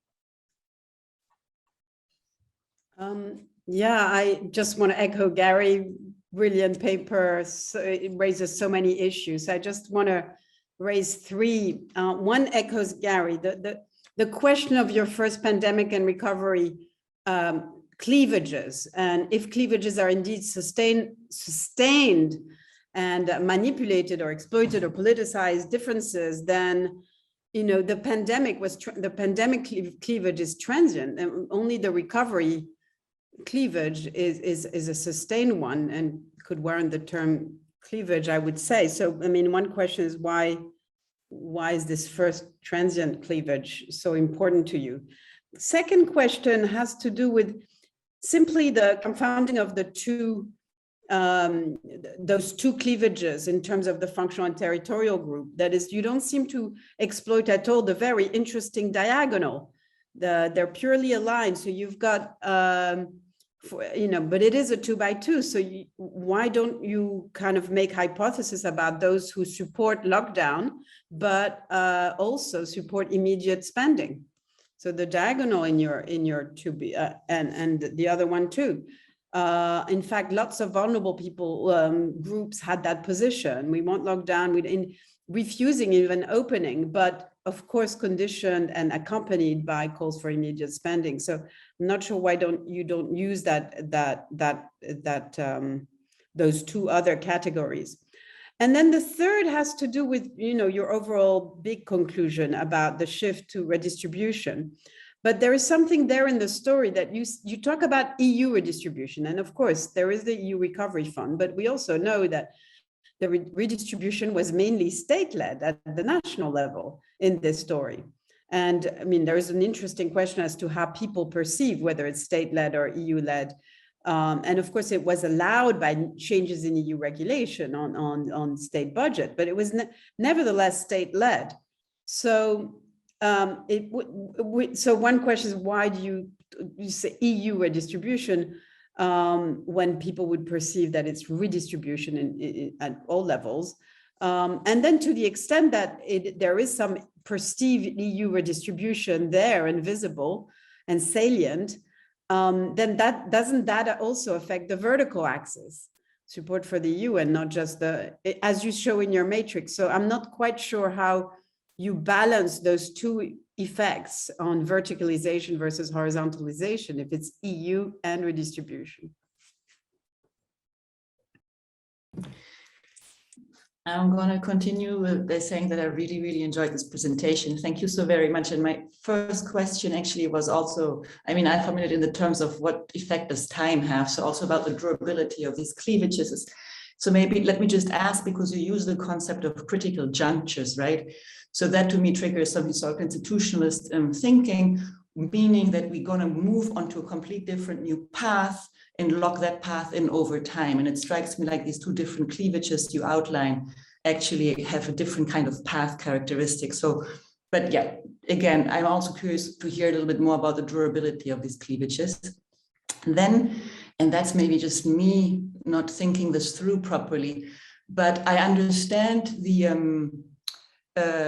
Yeah, I just want to echo Gary, brilliant paper. So it raises so many issues. I just want to raise 3. One echoes Gary, the question of your first pandemic and recovery cleavages, and if cleavages are indeed sustained and manipulated or exploited or politicized differences, then the pandemic cleavage is transient, and only the recovery cleavage is a sustained one and could warrant the term cleavage, I would say. So, I mean, one question is why is this first transient cleavage so important to you? Second question has to do with simply the confounding of the two, those two cleavages in terms of the functional and territorial group. That is, you don't seem to exploit at all the very interesting diagonal. They're purely aligned. So you've got, but it is a 2x2. So why don't you kind of make hypotheses about those who support lockdown, but also support immediate spending? So the diagonal in your 2B and the other one too. In fact, lots of vulnerable people groups had that position. We won't lock down, in refusing even opening, but of course conditioned and accompanied by calls for immediate spending. So I'm not sure why you don't use those two other categories. And then the third has to do with your overall big conclusion about the shift to redistribution. But there is something there in the story that you talk about EU redistribution. And of course, there is the EU Recovery Fund, but we also know that the redistribution was mainly state-led at the national level in this story. And I mean, there is an interesting question as to how people perceive whether it's state-led or EU-led. And of course, it was allowed by changes in EU regulation on state budget, but it was nevertheless state-led. So so one question is, why do you say EU redistribution when people would perceive that it's redistribution at all levels? And then to the extent that there is some perceived EU redistribution there and visible and salient, then doesn't that also affect the vertical axis, support for the EU, and not just as you show in your matrix? So I'm not quite sure how you balance those two effects on verticalization versus horizontalization if it's EU and redistribution. I'm going to continue by saying that I really, really enjoyed this presentation. Thank you so very much. And my first question actually was also, I mean, I formulated in the terms of what effect does time have? So also about the durability of these cleavages. So maybe let me just ask, because you use the concept of critical junctures, right? So that to me triggers some historical institutionalist thinking, meaning that we're going to move onto a completely different new path and lock that path in over time. And it strikes me like these two different cleavages you outline actually have a different kind of path characteristic. So, but yeah, again, I'm also curious to hear a little bit more about the durability of these cleavages. And then, and that's maybe just me not thinking this through properly, but I understand the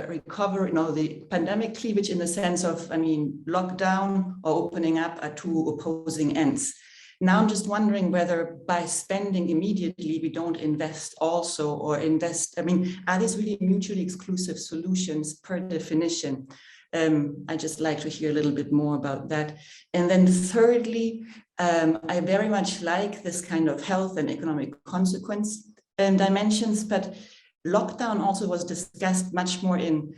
recover, the pandemic cleavage in the sense of, I mean, lockdown or opening up are two opposing ends. Now I'm just wondering whether by spending immediately, we don't invest also, or invest, I mean, are these really mutually exclusive solutions per definition? I just like to hear a little bit more about that. And then thirdly, I very much like this kind of health and economic consequence dimensions, but lockdown also was discussed much more in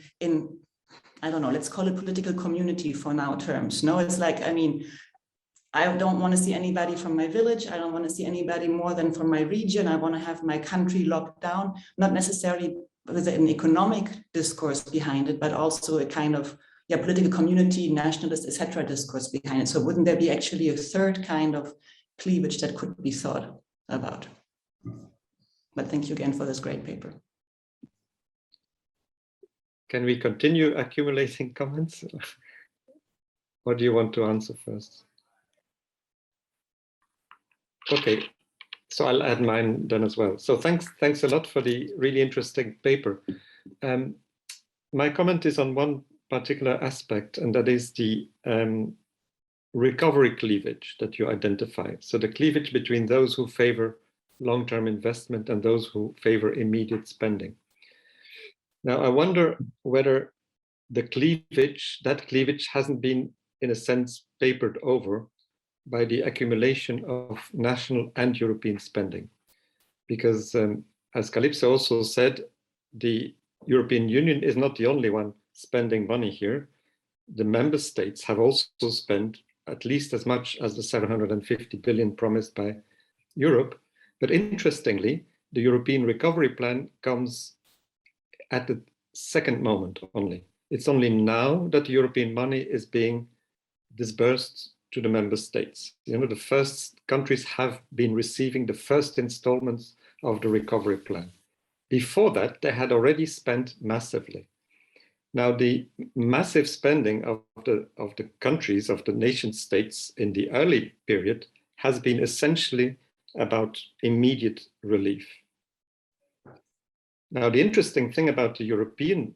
I don't know, let's call it political community for now terms. No, it's like, I mean, I don't want to see anybody from my village. I don't want to see anybody more than from my region. I want to have my country locked down, not necessarily with an economic discourse behind it, but also a kind of political community, nationalist, etc. discourse behind it. So wouldn't there be actually a third kind of cleavage that could be thought about? But thank you again for this great paper. Can we continue accumulating comments? Or do you want to answer first? Okay, so I'll add mine then as well. So thanks a lot for the really interesting paper. My comment is on one particular aspect, and that is the recovery cleavage that you identify. So the cleavage between those who favor long-term investment and those who favor immediate spending. Now, I wonder whether that cleavage hasn't been, in a sense, papered over by the accumulation of national and European spending. Because as Calypso also said, the European Union is not the only one spending money here. The member states have also spent at least as much as the 750 billion promised by Europe. But interestingly, the European Recovery Plan comes at the second moment only. It's only now that the European money is being disbursed to the member states. The first countries have been receiving the first installments of the recovery plan. Before that, they had already spent massively. Now, the massive spending of the countries, of the nation states in the early period has been essentially about immediate relief. Now, the interesting thing about the European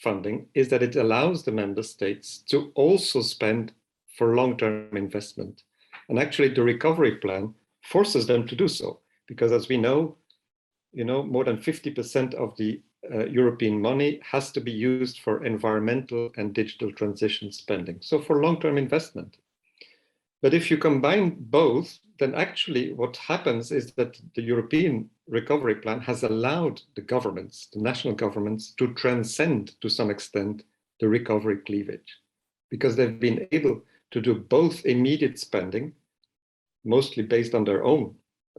funding is that it allows the member states to also spend for long-term investment. And actually the recovery plan forces them to do so, because as we know, more than 50% of the European money has to be used for environmental and digital transition spending. So for long-term investment. But if you combine both, then actually what happens is that the European recovery plan has allowed the governments, the national governments, to transcend to some extent the recovery cleavage, because they've been able to do both immediate spending, mostly based on their own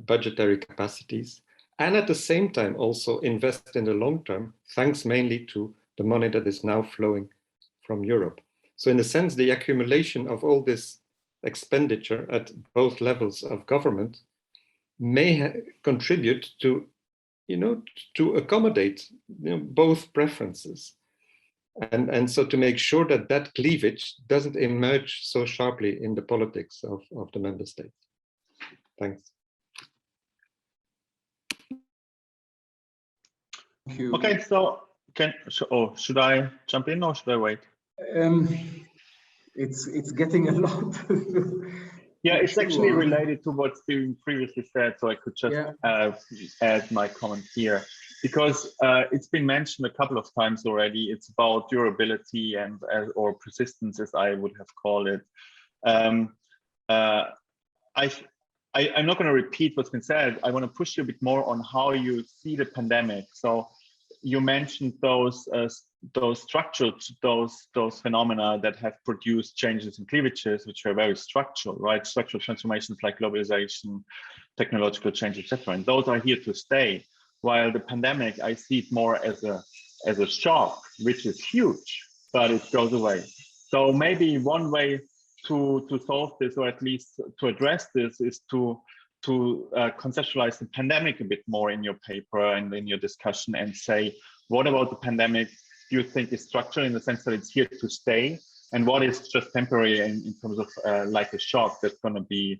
budgetary capacities, and at the same time also invest in the long term, thanks mainly to the money that is now flowing from Europe. So in a sense, the accumulation of all this expenditure at both levels of government may contribute to, to accommodate both preferences. And so to make sure that that cleavage doesn't emerge so sharply in the politics of the member states. Thanks. Thank you. Okay, so should I jump in or should I wait? It's getting a lot. Yeah, it's actually Sure. related to what's being previously said, so I could just add my comment here. Because it's been mentioned a couple of times already, it's about durability and or persistence, as I would have called it. I'm not going to repeat what's been said. I want to push you a bit more on how you see the pandemic. So you mentioned those structural, those phenomena that have produced changes in cleavages, which are very structural, right? Structural transformations like globalization, technological change, etc. And those are here to stay. While the pandemic, I see it more as a shock, which is huge, but it goes away. So maybe one way to solve this, or at least to address this, is to conceptualize the pandemic a bit more in your paper and in your discussion, and say, what about the pandemic do you think is structural in the sense that it's here to stay, and what is just temporary in terms of like a shock that's going to be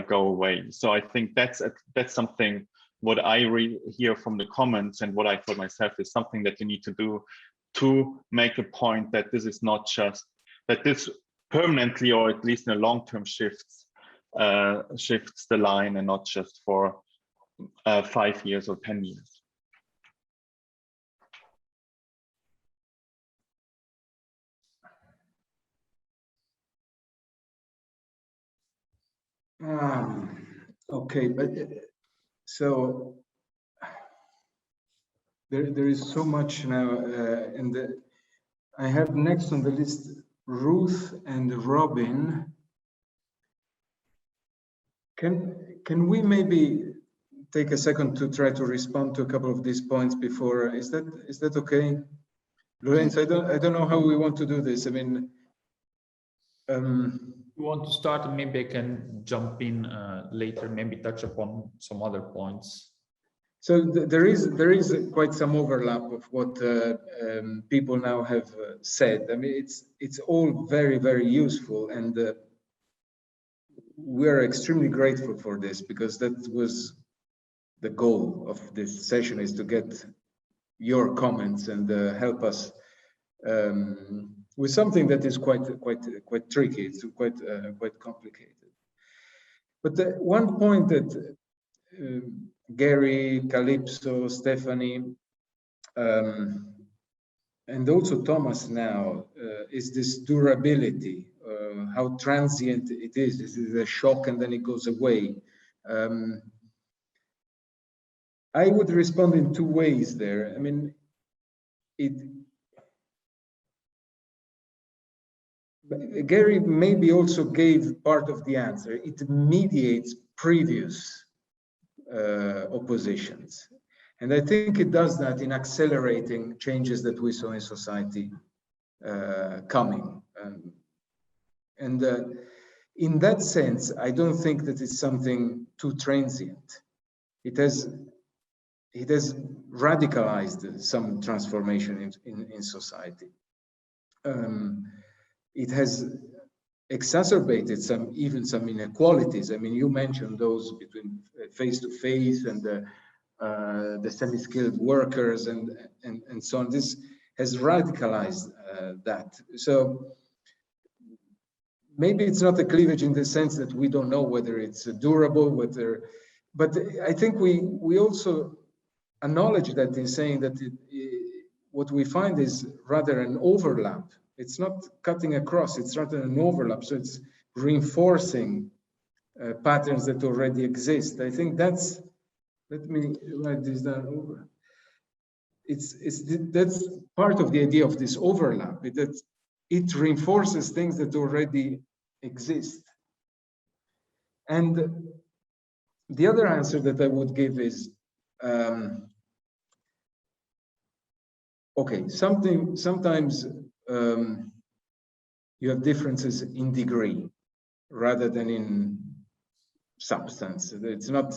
go away? So I think that's something. What I hear from the comments and what I thought myself is something that you need to do to make a point that this is not just that this permanently, or at least in a long term, shifts the line, and not just for 5 years or 10 years. Okay, but so there is so much now, and I have next on the list Ruth and Robin. Can we maybe take a second to try to respond to a couple of these points before? Is that okay, Lorenzo? I don't know how we want to do this. I mean, you want to start, and maybe I can jump in later, maybe touch upon some other points. So there is quite some overlap of what people now have said. I mean, it's all very, very useful, and we are extremely grateful for this, because that was the goal of this session, is to get your comments and help us with something that is quite tricky. It's quite complicated. But the one point that Gary, Calypso, Stephanie, and also Thomas now, is this durability, how transient it is. This is a shock and then it goes away. I would respond in two ways there. I mean, Gary maybe also gave part of the answer. It mediates previous oppositions. And I think it does that in accelerating changes that we saw in society coming. And in that sense, I don't think that it's something too transient. It has radicalized some transformation in society. It has exacerbated even some inequalities. I mean, you mentioned those between face-to-face and the semi-skilled workers and so on. This has radicalized that. So maybe it's not a cleavage in the sense that we don't know whether it's durable, but I think we also acknowledge that in saying that what we find is rather an overlap. It's not cutting across, it's rather an overlap. So it's reinforcing patterns that already exist. I think that's, let me write this down over. That's part of the idea of this overlap, that it reinforces things that already exist. And the other answer that I would give is, okay, sometimes you have differences in degree rather than in substance. It's not,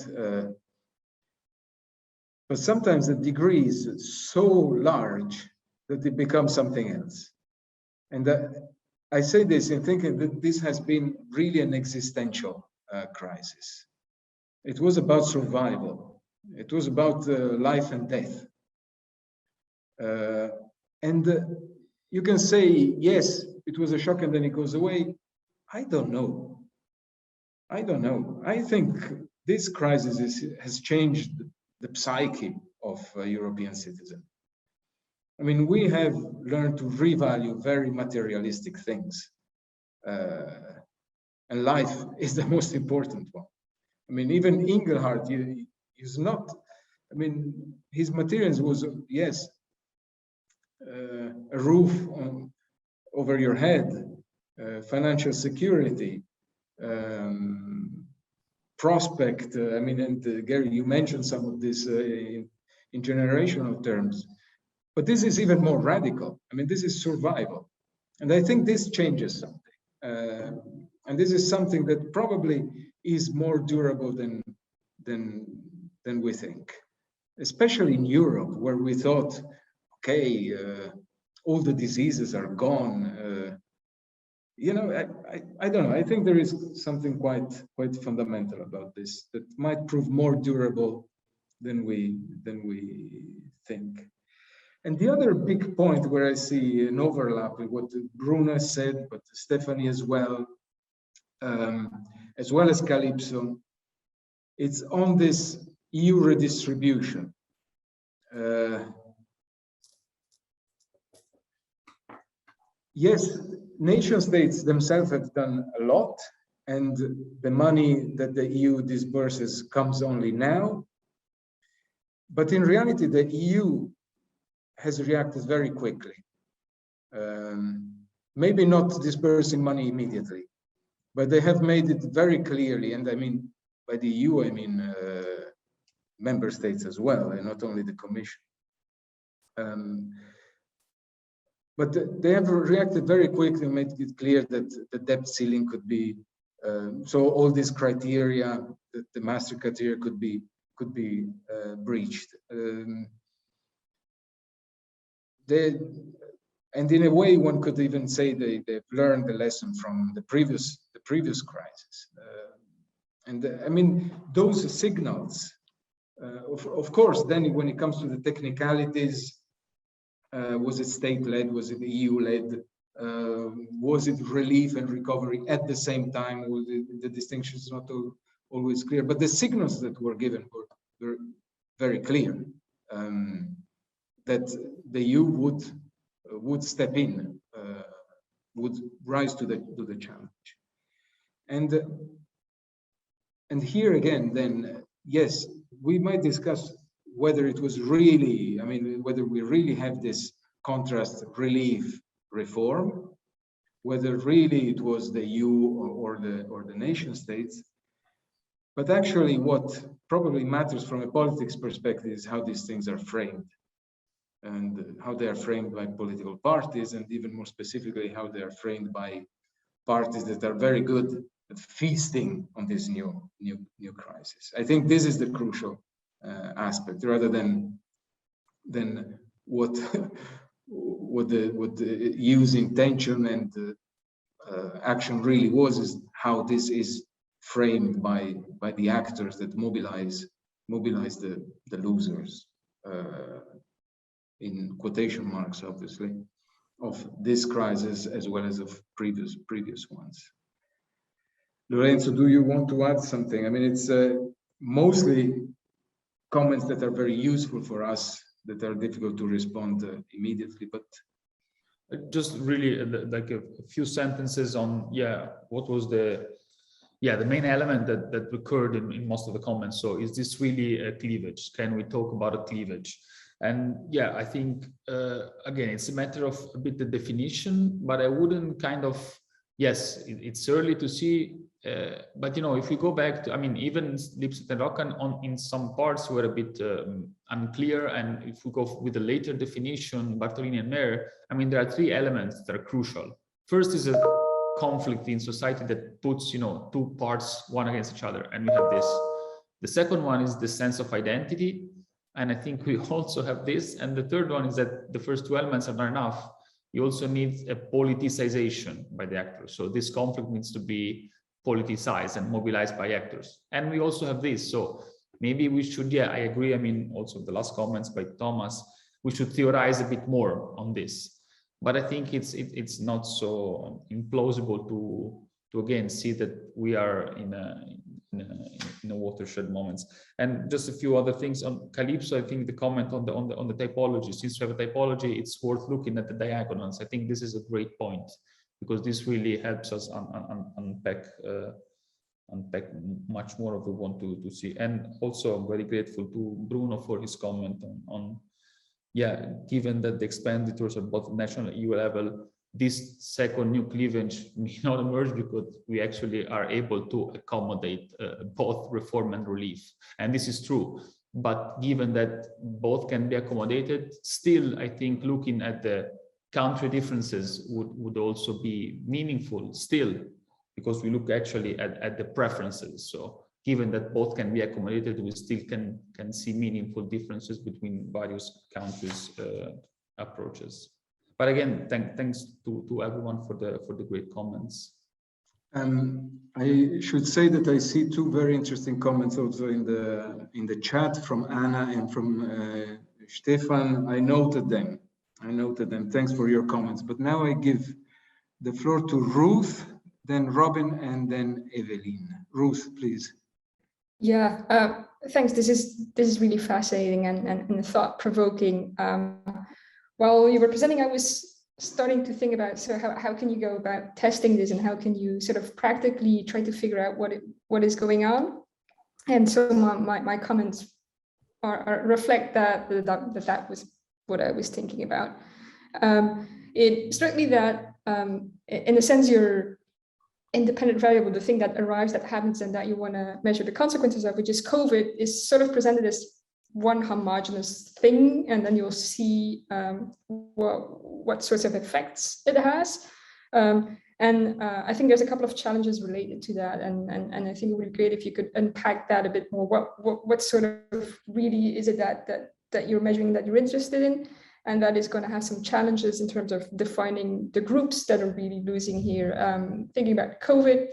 but sometimes the degree is so large that it becomes something else. And I say this in thinking that this has been really an existential crisis. It was about survival. It was about life and death. And you can say, yes, it was a shock and then it goes away. I don't know. I don't know. I think this crisis has changed the psyche of a European citizen. I mean, we have learned to revalue very materialistic things. And life is the most important one. I mean, even Engelhardt is not, I mean, his materials was, yes, a roof over your head, financial security, prospect. I mean, and Gary, you mentioned some of this in generational terms, but this is even more radical. I mean, this is survival. And I think this changes something. And this is something that probably is more durable than we think, especially in Europe, where we thought, okay, all the diseases are gone. You know, I don't know. I think there is something quite fundamental about this that might prove more durable than we think. And the other big point where I see an overlap with what Bruna said, but Stephanie as well as Calypso, it's on this EU redistribution. Yes, nation states themselves have done a lot, and the money that the EU disburses comes only now. But in reality, the EU has reacted very quickly. Maybe not disbursing money immediately, but they have made it very clearly, and I mean, by the EU, I mean member states as well, and not only the Commission. But they have reacted very quickly and made it clear that the debt ceiling could be, so all these criteria, the Maastricht criteria could be breached. And in a way, one could even say they've learned the lesson from the previous crisis. I mean, those signals, of course, then when it comes to the technicalities, was it state-led? Was it EU-led? Was it relief and recovery at the same time? The distinction is not always clear, but the signals that were given were very clear, that the EU would step in, would rise to the challenge. And here again, then, yes, we might discuss whether it was really, I mean, whether we really have this contrast relief reform, whether really it was the EU or the nation states. But actually what probably matters from a politics perspective is how these things are framed, and how they are framed by political parties, and even more specifically, how they are framed by parties that are very good at feasting on this new crisis. I think this is the crucial aspect, rather than what the EU's intention and action really was, is how this is framed by the actors that mobilize the losers, in quotation marks, obviously, of this crisis as well as of previous ones. Lorenzo, do you want to add something? I mean, it's mostly comments that are very useful for us, that are difficult to respond immediately, but just really like a few sentences on, what was the main element that recurred in most of the comments. So is this really a cleavage? Can we talk about a cleavage? And I think again, it's a matter of a bit the definition, but I wouldn't kind of, yes, it's early to see, but you know, if we go back to, I mean, even Lipset and Rokan in some parts were a bit unclear, and if we go with the later definition, Bartolini and Mayer, I mean, there are three elements that are crucial. First is a conflict in society that puts, you know, two parts one against each other, and we have this. The second one is the sense of identity, and I think we also have this. And the third one is that the first two elements are not enough. You also need a politicization by the actors. So this conflict needs to be politicized and mobilized by actors. And we also have this. So maybe we should, I agree. I mean, also the last comments by Thomas, we should theorize a bit more on this. But I think it's not so implausible to again see that we are in a watershed moments. And just a few other things on Calypso. I think the comment on the typology, since we have a typology, it's worth looking at the diagonals. I think this is a great point, because this really helps us unpack much more of what we want to see. And also I'm very grateful to Bruno for his comment on yeah, given that the expenditures at both national and EU level, this second new cleavage may not emerge because we actually are able to accommodate both reform and relief. And this is true. But given that both can be accommodated, still, I think looking at the country differences would also be meaningful still, because we look actually at the preferences. So given that both can be accommodated, we still can see meaningful differences between various countries' approaches. But again, thanks to everyone for the great comments. I should say that I see two very interesting comments also in the chat from Anna and from Stefan. I noted them. Thanks for your comments. But now I give the floor to Ruth, then Robin, and then Evelyn. Ruth, please. Yeah, thanks. This is really fascinating and thought-provoking. While you were presenting, I was starting to think about, so how can you go about testing this, and how can you sort of practically try to figure out what is going on? And so my comments reflect that was what I was thinking about. It struck me that in a sense, your independent variable, the thing that arrives, that happens, and that you want to measure the consequences of, which is COVID, is sort of presented as one homogeneous thing, and then you'll see what sorts of effects it has. And I think there's a couple of challenges related to that, and I think it would be great if you could unpack that a bit more. What sort of really is it that you're measuring, that you're interested in, and that is going to have some challenges in terms of defining the groups that are really losing here. Thinking about COVID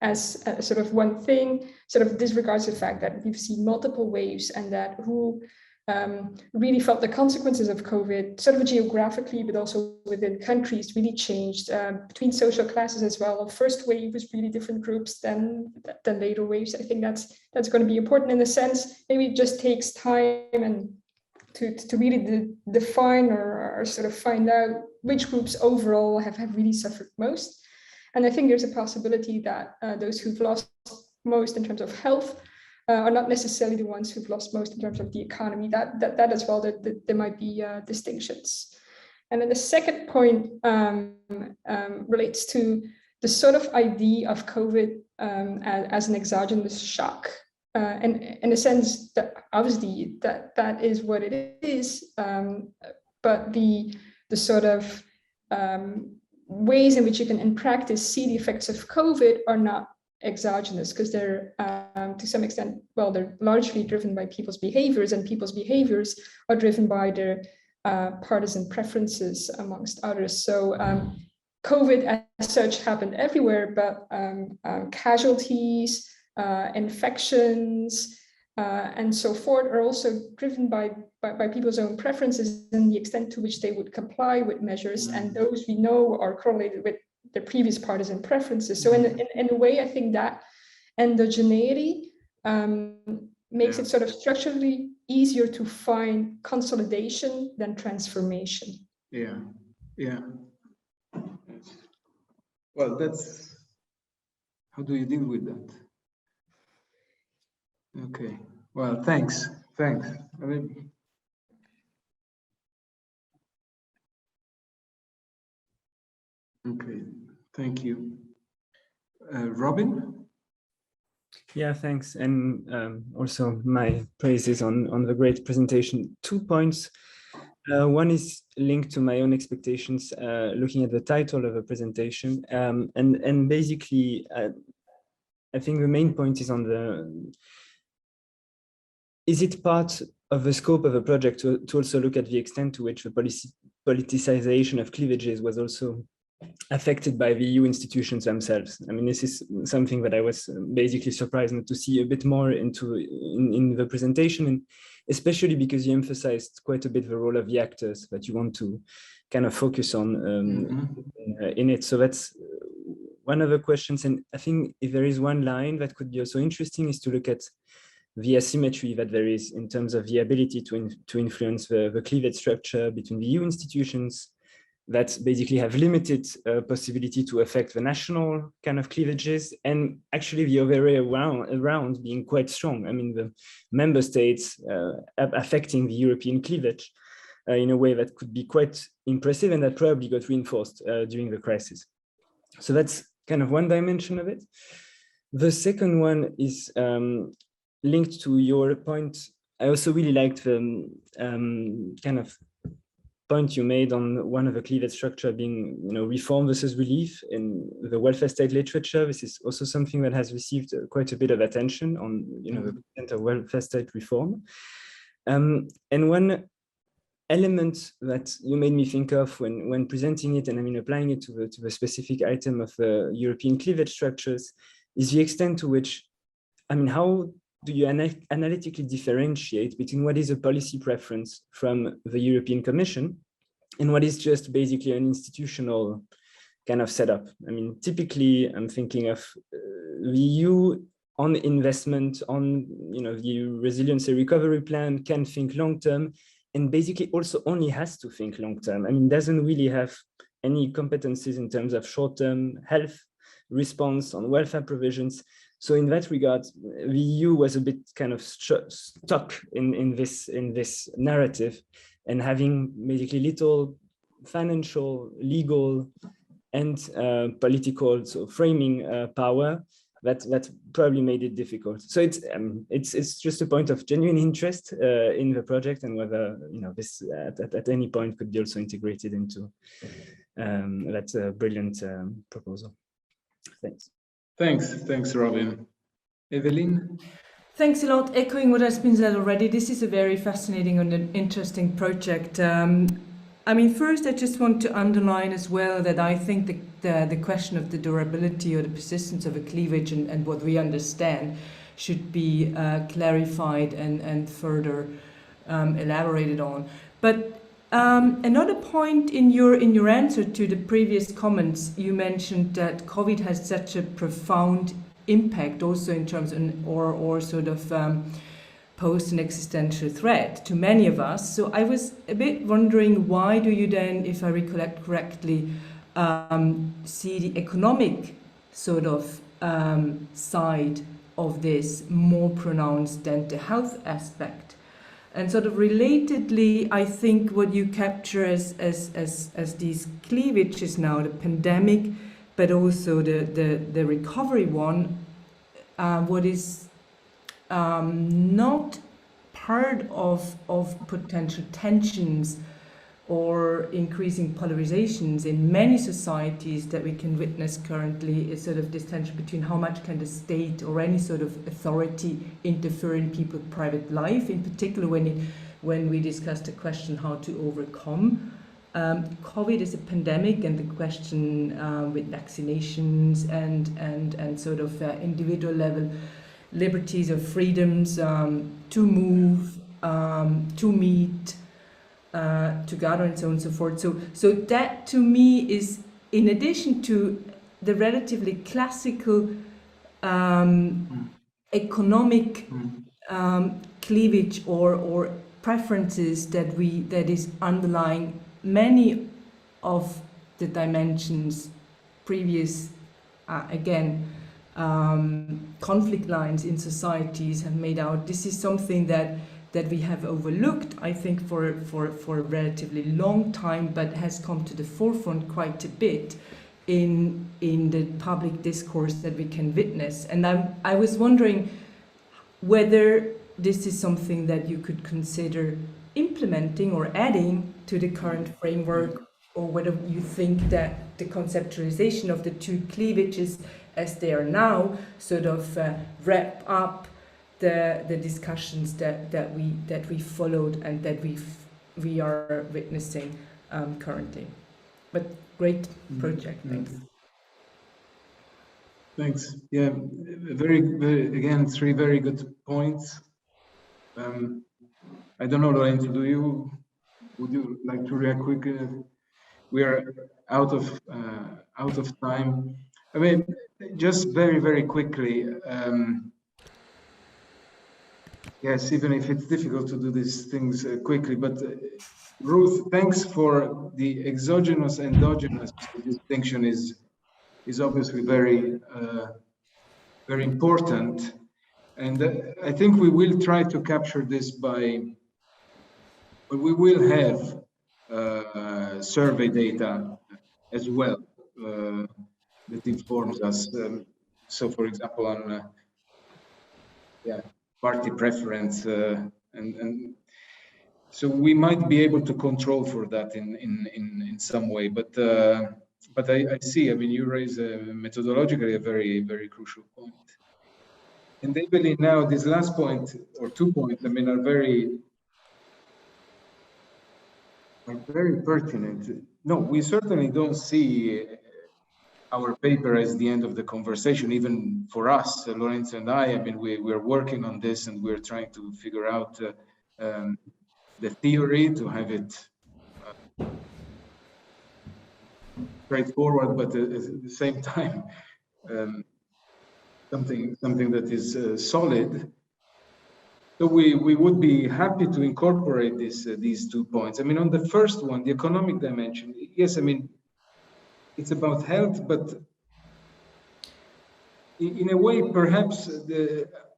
as sort of one thing, sort of disregards the fact that we've seen multiple waves, and that who really felt the consequences of COVID, sort of geographically, but also within countries, really changed between social classes as well. The first wave was really different groups than later waves. I think that's going to be important in a sense. Maybe it just takes time and to really define or sort of find out which groups overall have really suffered most. And I think there's a possibility that those who've lost most in terms of health are not necessarily the ones who've lost most in terms of the economy. That as well, that there might be distinctions. And then the second point relates to the sort of idea of COVID as an exogenous shock. And in a sense that obviously that is what it is, but the sort of ways in which you can in practice see the effects of COVID are not exogenous, because they're to some extent, well, they're largely driven by people's behaviors, and people's behaviors are driven by their partisan preferences, amongst others. So COVID as such happened everywhere, but casualties, infections, and so forth are also driven by people's own preferences and the extent to which they would comply with measures, and those we know are correlated with their previous partisan preferences. So in a way, I think that endogeneity makes it sort of structurally easier to find consolidation than transformation. Yeah. Well, that's, how do you deal with that? Okay, well, thanks. I mean, okay, thank you. Robin? Yeah, thanks. And also my praises on the great presentation. 2 points. One is linked to my own expectations, looking at the title of the presentation. And basically, I think the main point is on is it part of the scope of a project to also look at the extent to which the politicization of cleavages was also affected by the EU institutions themselves? I mean, this is something that I was basically surprised not to see a bit more into in the presentation, and especially because you emphasized quite a bit the role of the actors that you want to kind of focus on in it. So that's one of the questions, and I think if there is one line that could be also interesting, is to look at the asymmetry that there is in terms of the ability to influence the cleavage structure between the EU institutions that basically have limited possibility to affect the national kind of cleavages, and actually the other way around being quite strong. I mean, the member states affecting the European cleavage in a way that could be quite impressive, and that probably got reinforced during the crisis. So that's kind of one dimension of it. The second one is linked to your point. I also really liked the kind of point you made on one of the cleavage structure being, reform versus relief in the welfare state literature. This is also something that has received quite a bit of attention on, the content of welfare state reform. And one element that you made me think of when presenting it, and I mean applying it to the specific item of European cleavage structures, is the extent to which, I mean, how do you analytically differentiate between what is a policy preference from the European Commission and what is just basically an institutional kind of setup? I mean, typically, I'm thinking of the EU on investment, on the resilience and recovery plan, can think long term, and basically also only has to think long term. I mean, doesn't really have any competencies in terms of short term health response on welfare provisions. So in that regard, the EU was a bit kind of stuck in this narrative, and having basically little financial, legal, and political framing power that probably made it difficult. So it's just a point of genuine interest in the project, and whether this at any point could be also integrated into that brilliant proposal. Thanks. Thanks, Robin. Evelyn? Thanks a lot. Echoing what has been said already, this is a very fascinating and interesting project. I mean, first, I just want to underline as well that I think the question of the durability or the persistence of a cleavage and what we understand should be clarified and further elaborated on. But another point in your answer to the previous comments, you mentioned that COVID has such a profound impact also in terms of, or sort of pose an existential threat to many of us. So I was a bit wondering, why do you then, if I recollect correctly, see the economic sort of side of this more pronounced than the health aspect? And sort of relatedly, I think what you capture as these cleavages now, the pandemic, but also the recovery one, what is not part of potential tensions or increasing polarizations in many societies that we can witness currently, is sort of this tension between how much can the state or any sort of authority interfere in people's private life, in particular when we discuss the question how to overcome COVID is a pandemic, and the question with vaccinations and sort of individual level liberties or freedoms to move, to meet, to gather, and so on and so forth. So that to me is, in addition to the relatively classical economic cleavage or preferences that is underlying many of the dimensions previous, conflict lines in societies have made out. This is something that we have overlooked, I think, for a relatively long time, but has come to the forefront quite a bit in the public discourse that we can witness. And I was wondering whether this is something that you could consider implementing or adding to the current framework, or whether you think that the conceptualization of the two cleavages as they are now sort of wrap up the discussions that we followed and that we are witnessing currently. But great project, thanks. Thanks. Yeah, very again, three very good points. I don't know, Lorenzo, would you like to react quickly? We are out of time. I mean, just very, very quickly. Yes, even if it's difficult to do these things quickly, but Ruth, thanks for the exogenous endogenous distinction is obviously very very important, and I think we will try to capture this by. But we will have survey data as well that informs us. So, for example, on party preference, and so we might be able to control for that in some way. But I see. I mean, you raise methodologically a very, very crucial point. And Evelyn, now this last point or 2 points, I mean, are very pertinent. No, we certainly don't see our paper as the end of the conversation, even for us, Lorenzo and I mean, we're working on this and we're trying to figure out the theory to have it straightforward, but at the same time, something that is solid. So we would be happy to incorporate these 2 points. I mean, on the first one, the economic dimension, yes, I mean, it's about health, but in a way, perhaps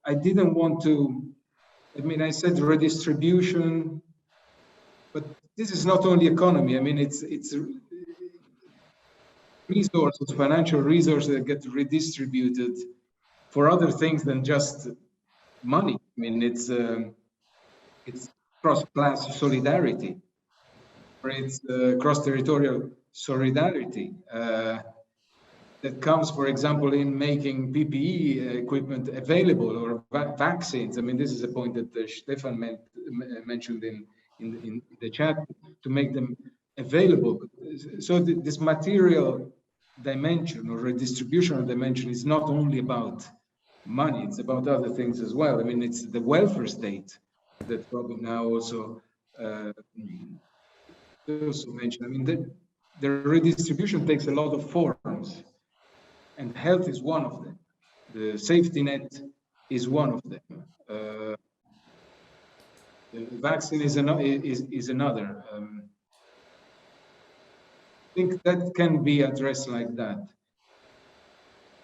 I didn't want to, I mean, I said redistribution, but this is not only economy. I mean, it's resources, financial resources that get redistributed for other things than just money. I mean, it's cross-class solidarity, or it's cross-territorial solidarity that comes, for example, in making PPE equipment available or vaccines. I mean, this is a point that Stefan mentioned in the chat, to make them available. So this material dimension or redistributional dimension is not only about money, it's about other things as well. I mean, it's the welfare state that Robin now also mentioned. I mean, the redistribution takes a lot of forms, and health is one of them. The safety net is one of them. The vaccine is another. I think that can be addressed like that.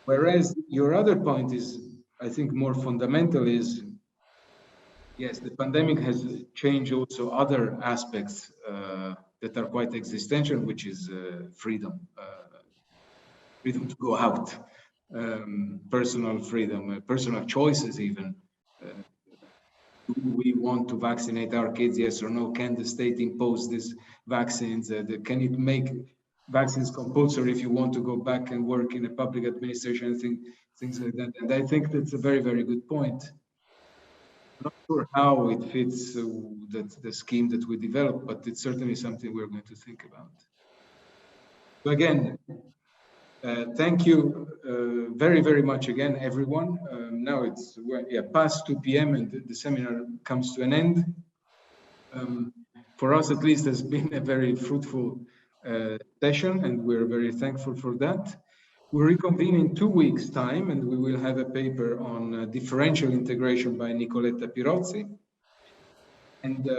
Whereas your other point is, I think, more fundamental is, yes, the pandemic has changed also other aspects that are quite existential, which is freedom. Freedom to go out, personal freedom, personal choices even. Do we want to vaccinate our kids, yes or no? Can the state impose these vaccines? Can it make vaccines compulsory if you want to go back and work in a public administration, things like that? And I think that's a very, very good point. I'm not sure how it fits the scheme that we developed, but it's certainly something we're going to think about. So again, thank you very, very much again, everyone. Now it's past 2 p.m. and the seminar comes to an end. For us, at least, has been a very fruitful session, and we're very thankful for that. We'll reconvene in 2 weeks' time, and we will have a paper on differential integration by Nicoletta Pirozzi. And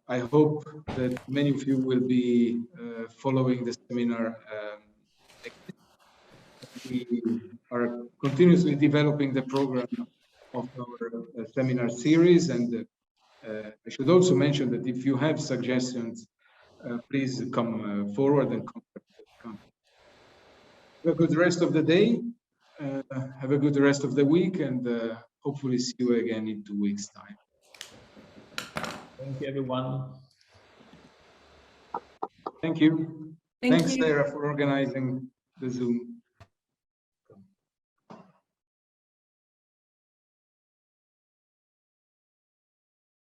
I hope that many of you will be following the seminar. We are continuously developing the program of our seminar series, and I should also mention that if you have suggestions, please come forward and contact us. Have a good rest of the day, have a good rest of the week, and hopefully see you again in 2 weeks' time. Thank you, everyone. Thank you. Thanks, Sarah, for organizing the Zoom.